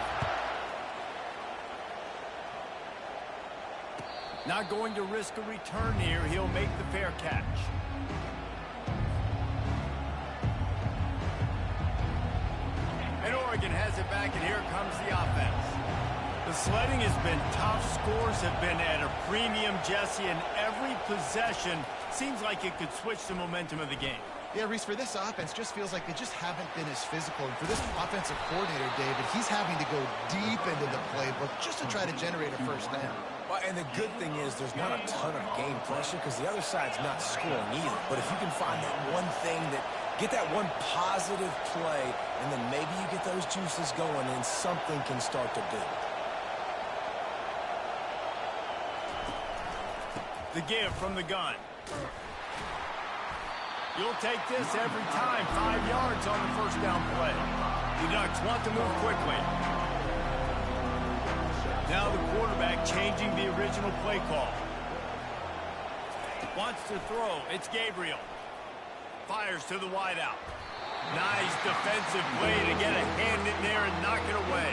Not going to risk a return here. He'll make the fair catch. And Oregon has it back, and here comes the offense. The sledding has been tough. Scores have been at a premium, Jesse, and every possession seems like it could switch the momentum of the game. Yeah, Reese, for this offense, just feels like they just haven't been as physical. And for this offensive coordinator, David, he's having to go deep into the playbook just to try to generate a first down. Well, and the good thing is there's not a ton of game pressure because the other side's not scoring either. But if you can find that one thing get that one positive play, and then maybe you get those juices going and something can start to build. The give from the gun. You'll take this every time. 5 yards on the first down play. The Ducks want to move quickly. Now the quarterback changing the original play call. Wants to throw. It's Gabriel. Fires to the wideout. Nice defensive play to get a hand in there and knock it away.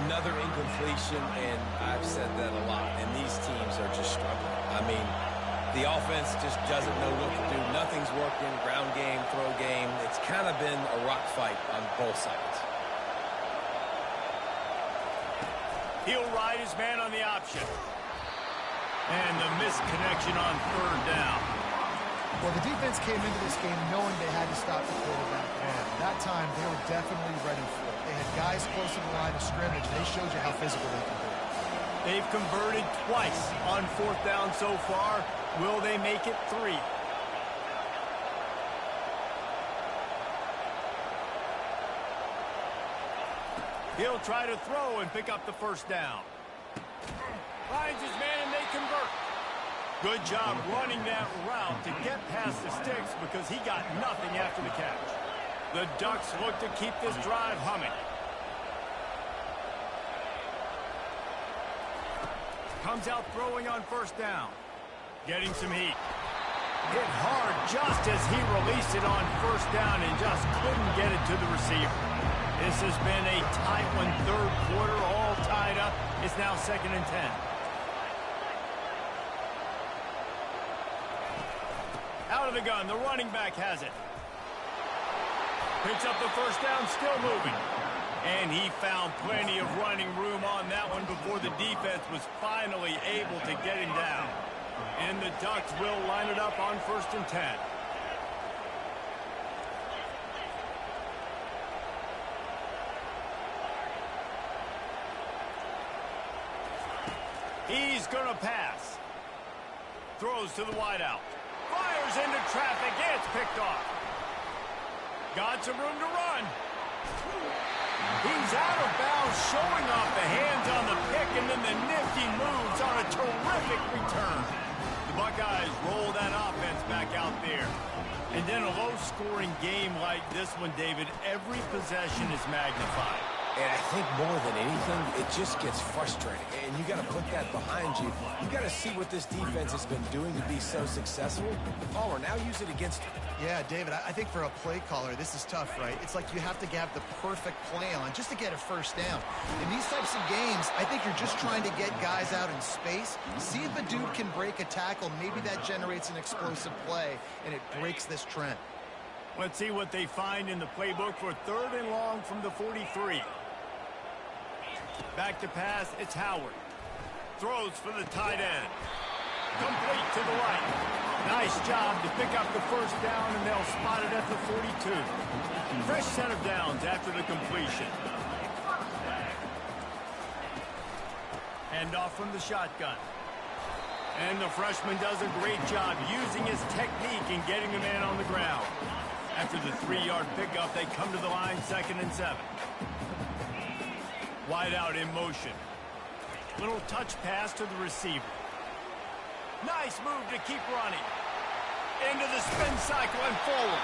Another incompletion, and I've said that a lot, and these teams are just struggling. I mean, the offense just doesn't know what to do. Nothing's working. Ground game, throw game. It's kind of been a rock fight on both sides. He'll ride his man on the option. And the misconnection on third down. Well, the defense came into this game knowing they had to stop the quarterback. And that time, they were definitely ready for it. They had guys close to the line of scrimmage. They showed you how physical they can be. They've converted twice on fourth down so far. Will they make it 3? He'll try to throw and pick up the first down. Finds his man and they convert. Good job running that route to get past the sticks because he got nothing after the catch. The Ducks look to keep this drive humming. Comes out throwing on first down. Getting some heat. Hit hard just as he released it on first down and just couldn't get it to the receiver. This has been a tight one, third quarter, all tied up. It's now 2nd and 10. Out of the gun, the running back has it. Picks up the first down, still moving. And he found plenty of running room on that one before the defense was finally able to get him down. And the Ducks will line it up on 1st and 10. He's going to pass. Throws to the wideout. Fires into traffic. It's picked off. Got some room to run. He's out of bounds, showing off the hands on the pick, and then the nifty moves on a terrific return. The Buckeyes roll that offense back out there. And then a low-scoring game like this one, David, every possession is magnified. And I think more than anything, it just gets frustrating. And you got to put that behind you. You got to see what this defense has been doing to be so successful. Palmer, now use it against him. Yeah, David, I think for a play caller, this is tough, right? It's like you have to have the perfect play on just to get a first down. In these types of games, I think you're just trying to get guys out in space, see if a dude can break a tackle. Maybe that generates an explosive play, and it breaks this trend. Let's see what they find in the playbook for 3rd and long from the 43. Back to pass, it's Howard. Throws for the tight end. Complete. Nice job to pick up the first down, and they'll spot it at the 42. Fresh set of downs after the completion. Hand off from the shotgun. And the freshman does a great job using his technique and getting the man on the ground. After the 3-yard pickup, they come to the line, 2nd and 7. Wide out in motion. Little touch pass to the receiver. Nice move to keep running. Into the spin cycle and forward.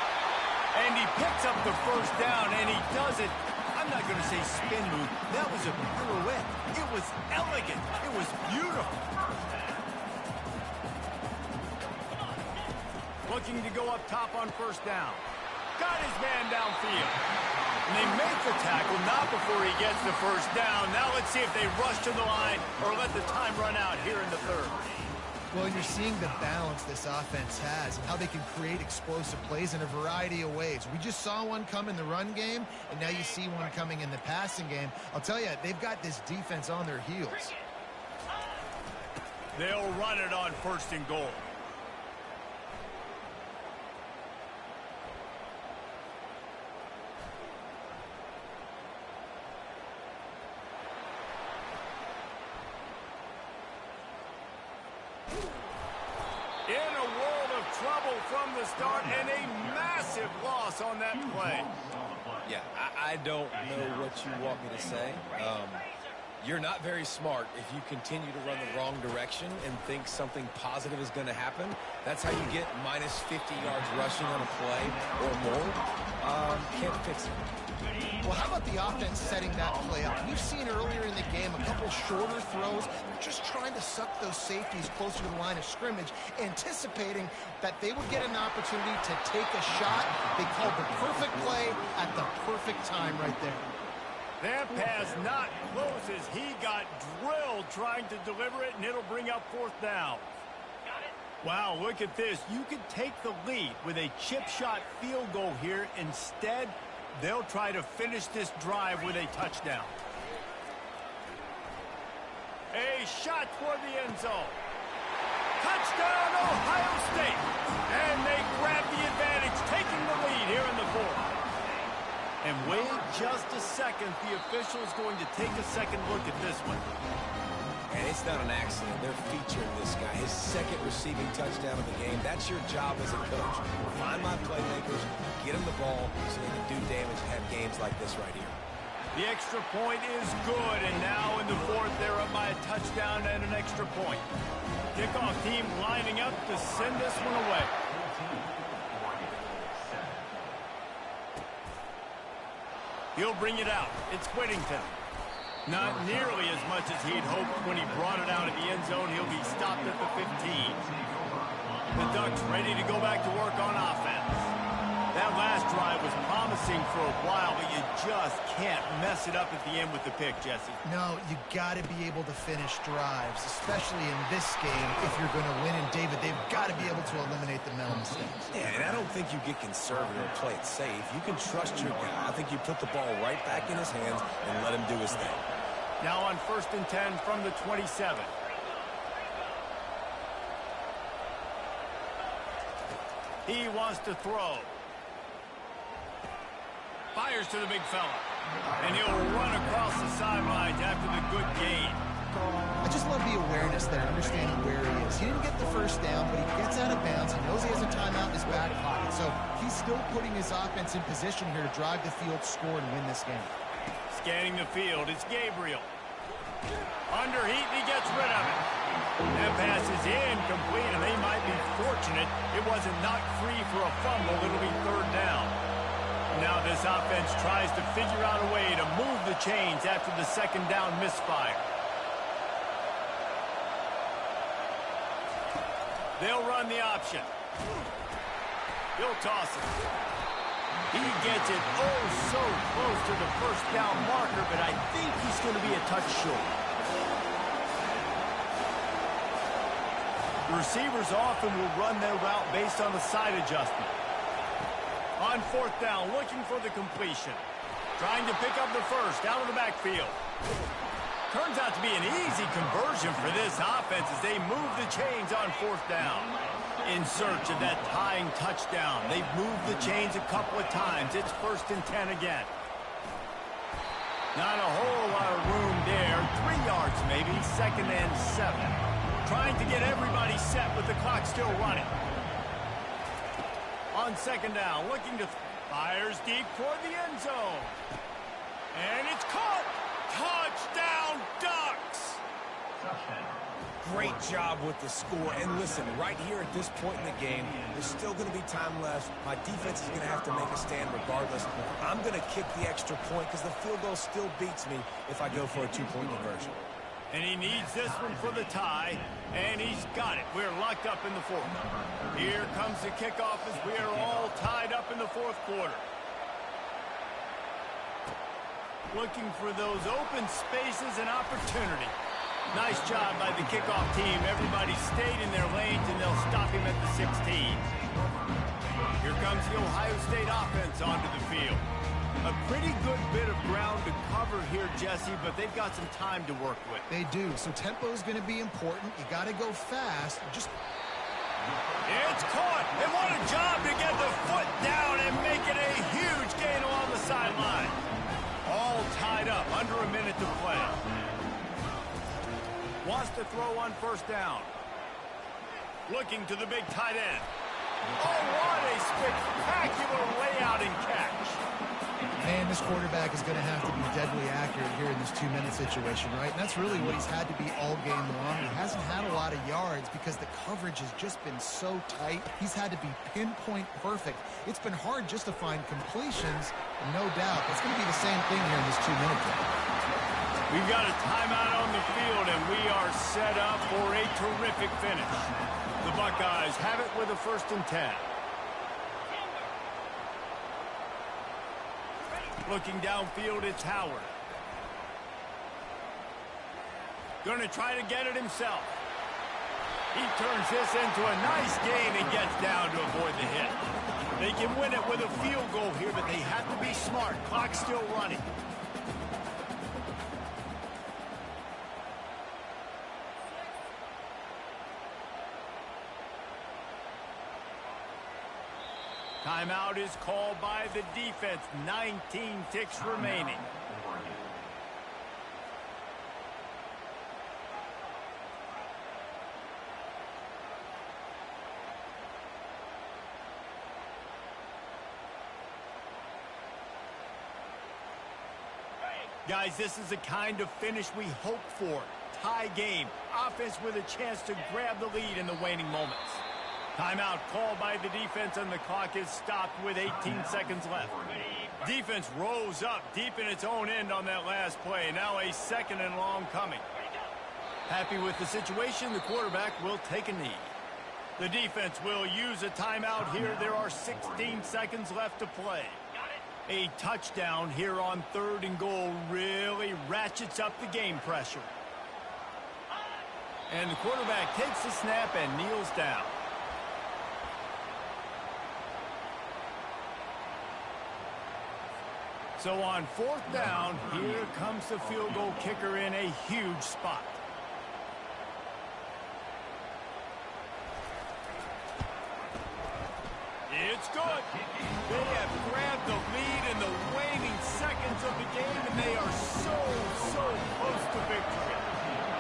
And he picks up the first down, and he does it. I'm not going to say spin move. That was a pirouette. It was elegant. It was beautiful. Looking to go up top on first down. Got his man downfield. And they make the tackle, not before he gets the first down. Now let's see if they rush to the line or let the time run out here in the 3rd. Well, you're seeing the balance this offense has and how they can create explosive plays in a variety of ways. We just saw one come in the run game, and now you see one coming in the passing game. I'll tell you, they've got this defense on their heels. They'll run it on 1st and goal. In a world of trouble from the start, and a massive loss on that play. Yeah, I don't know what you want me to say. You're not very smart if you continue to run the wrong direction and think something positive is going to happen. That's how you get minus 50 yards rushing on a play or more. Can't fix it. Well, how about the offense setting that play up? We've seen earlier in the game a couple shorter throws, just trying to suck those safeties closer to the line of scrimmage, anticipating that they would get an opportunity to take a shot. They called the perfect play at the perfect time right there. That pass not close as he got drilled trying to deliver it, and it'll bring up 4th down. Wow, look at this. You could take the lead with a chip shot field goal here. Instead, they'll try to finish this drive with a touchdown. A shot toward the end zone. Touchdown, Ohio State. And they grab the advantage, taking the lead here in the 4th. And wait just a second. The official is going to take a second look at this one. And it's not an accident. They're featuring this guy. His 2nd receiving touchdown of the game. That's your job as a coach. Find my playmakers, get them the ball so they can do damage and have games like this right here. The extra point is good, and now in the 4th, they're up by a touchdown and an extra point. Kickoff team lining up to send this one away. He'll bring it out. It's Whittington. Not nearly as much as he'd hoped when he brought it out of the end zone. He'll be stopped at the 15. The Ducks ready to go back to work on offense. That last drive was promising for a while, but you just can't mess it up at the end with the pick, Jesse. No, you got to be able to finish drives, especially in this game if you're going to win. And, David, they've got to be able to eliminate the mental mistakes. Yeah, and I don't think you get conservative and play it safe. You can trust your guy. I think you put the ball right back in his hands and let him do his thing. Now on 1st and 10 from the 27. He wants to throw. Fires to the big fella. And he'll run across the sidelines after the good gain. I just love the awareness there, understanding where he is. He didn't get the first down, but he gets out of bounds. He knows he has a timeout in his back pocket. So he's still putting his offense in position here to drive the field, score, and win this game. Scanning the field, it's Gabriel. Under heat, he gets rid of it. That pass is incomplete, and they might be fortunate it wasn't knocked free for a fumble. It'll be 3rd down. Now this offense tries to figure out a way to move the chains after the 2nd down misfire. They'll run the option. He'll toss it. He gets it oh so close to the 1st down marker, but I think he's going to be a touch short. Receivers often will run their route based on the side adjustment. On 4th down, looking for the completion. Trying to pick up the first out of the backfield. Turns out to be an easy conversion for this offense as they move the chains on 4th down. In search of that tying touchdown. They've moved the chains a couple of times. It's 1st and 10 again. Not a whole lot of room there. 3 yards maybe. 2nd and 7. Trying to get everybody set with the clock still running. On 2nd down, looking to fires deep toward the end zone. And it's caught. Touchdown, Ducks! Great job with the score. And listen, right here at this point in the game, there's still going to be time left. My defense is going to have to make a stand regardless. I'm going to kick the extra point because the field goal still beats me if I go for a 2-point conversion. And he needs this one for the tie, and he's got it. We're locked up in the 4th. Here comes the kickoff as we are all tied up in the 4th quarter. Looking for those open spaces and opportunity. Nice job by the kickoff team. Everybody stayed in their lanes, and they'll stop him at the 16. Here comes the Ohio State offense onto the field. A pretty good bit of ground to cover here, Jesse, but they've got some time to work with. They do. So tempo is going to be important. You got to go fast. Just It's caught. And what a job to get the foot down and make it a huge gain along the sideline. All tied up, under a minute to play. Wants to throw on 1st down. Looking to the big tight end. Oh, what a spectacular layout and catch. Man, this quarterback is going to have to be deadly accurate here in this 2-minute situation, right? And that's really what he's had to be all game long. He hasn't had a lot of yards because the coverage has just been so tight. He's had to be pinpoint perfect. It's been hard just to find completions, and no doubt it's going to be the same thing here in this 2-minute game. We've got a timeout on the field, and we are set up for a terrific finish. The Buckeyes have it with a 1st and 10. Looking downfield, it's Howard. Going to try to get it himself. He turns this into a nice gain and gets down to avoid the hit. They can win it with a field goal here, but they have to be smart. Clock's still running. Timeout is called by the defense. 19 ticks remaining. Guys, this is the kind of finish we hope for. Tie game. Offense with a chance to grab the lead in the waning moments. Timeout called by the defense, and the clock is stopped with 18 seconds left. Defense rose up deep in its own end on that last play. Now a 2nd and long coming. Happy with the situation, the quarterback will take a knee. The defense will use a timeout here. There are 16 seconds left to play. A touchdown here on 3rd and goal really ratchets up the game pressure. And the quarterback takes the snap and kneels down. So on 4th down, here comes the field goal kicker in a huge spot. It's good. They have grabbed the lead in the waning seconds of the game, and they are so close to victory.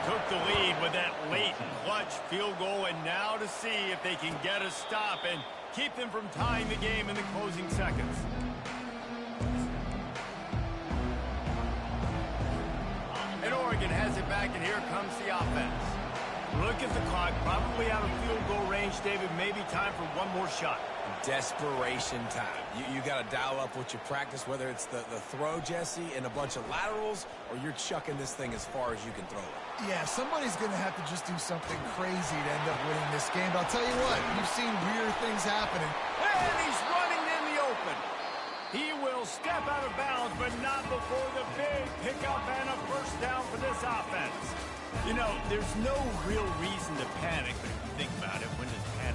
Took the lead with that late clutch field goal, and now to see if they can get a stop and keep them from tying the game in the closing seconds. And Oregon has it back, and here comes the offense. Look at the clock, probably out of field goal range, David. Maybe time for one more shot. Desperation time. You got to dial up what you practice, whether it's the throw, Jesse, and a bunch of laterals, or you're chucking this thing as far as you can throw it. Yeah, somebody's going to have to just do something crazy to end up winning this game. But I'll tell you what, you've seen weird things happening. And he's running in the open. He will step out of bounds, but not before the big pickup and a 1st down for this offense. You know, there's no real reason to panic, but if you think about it, when does panic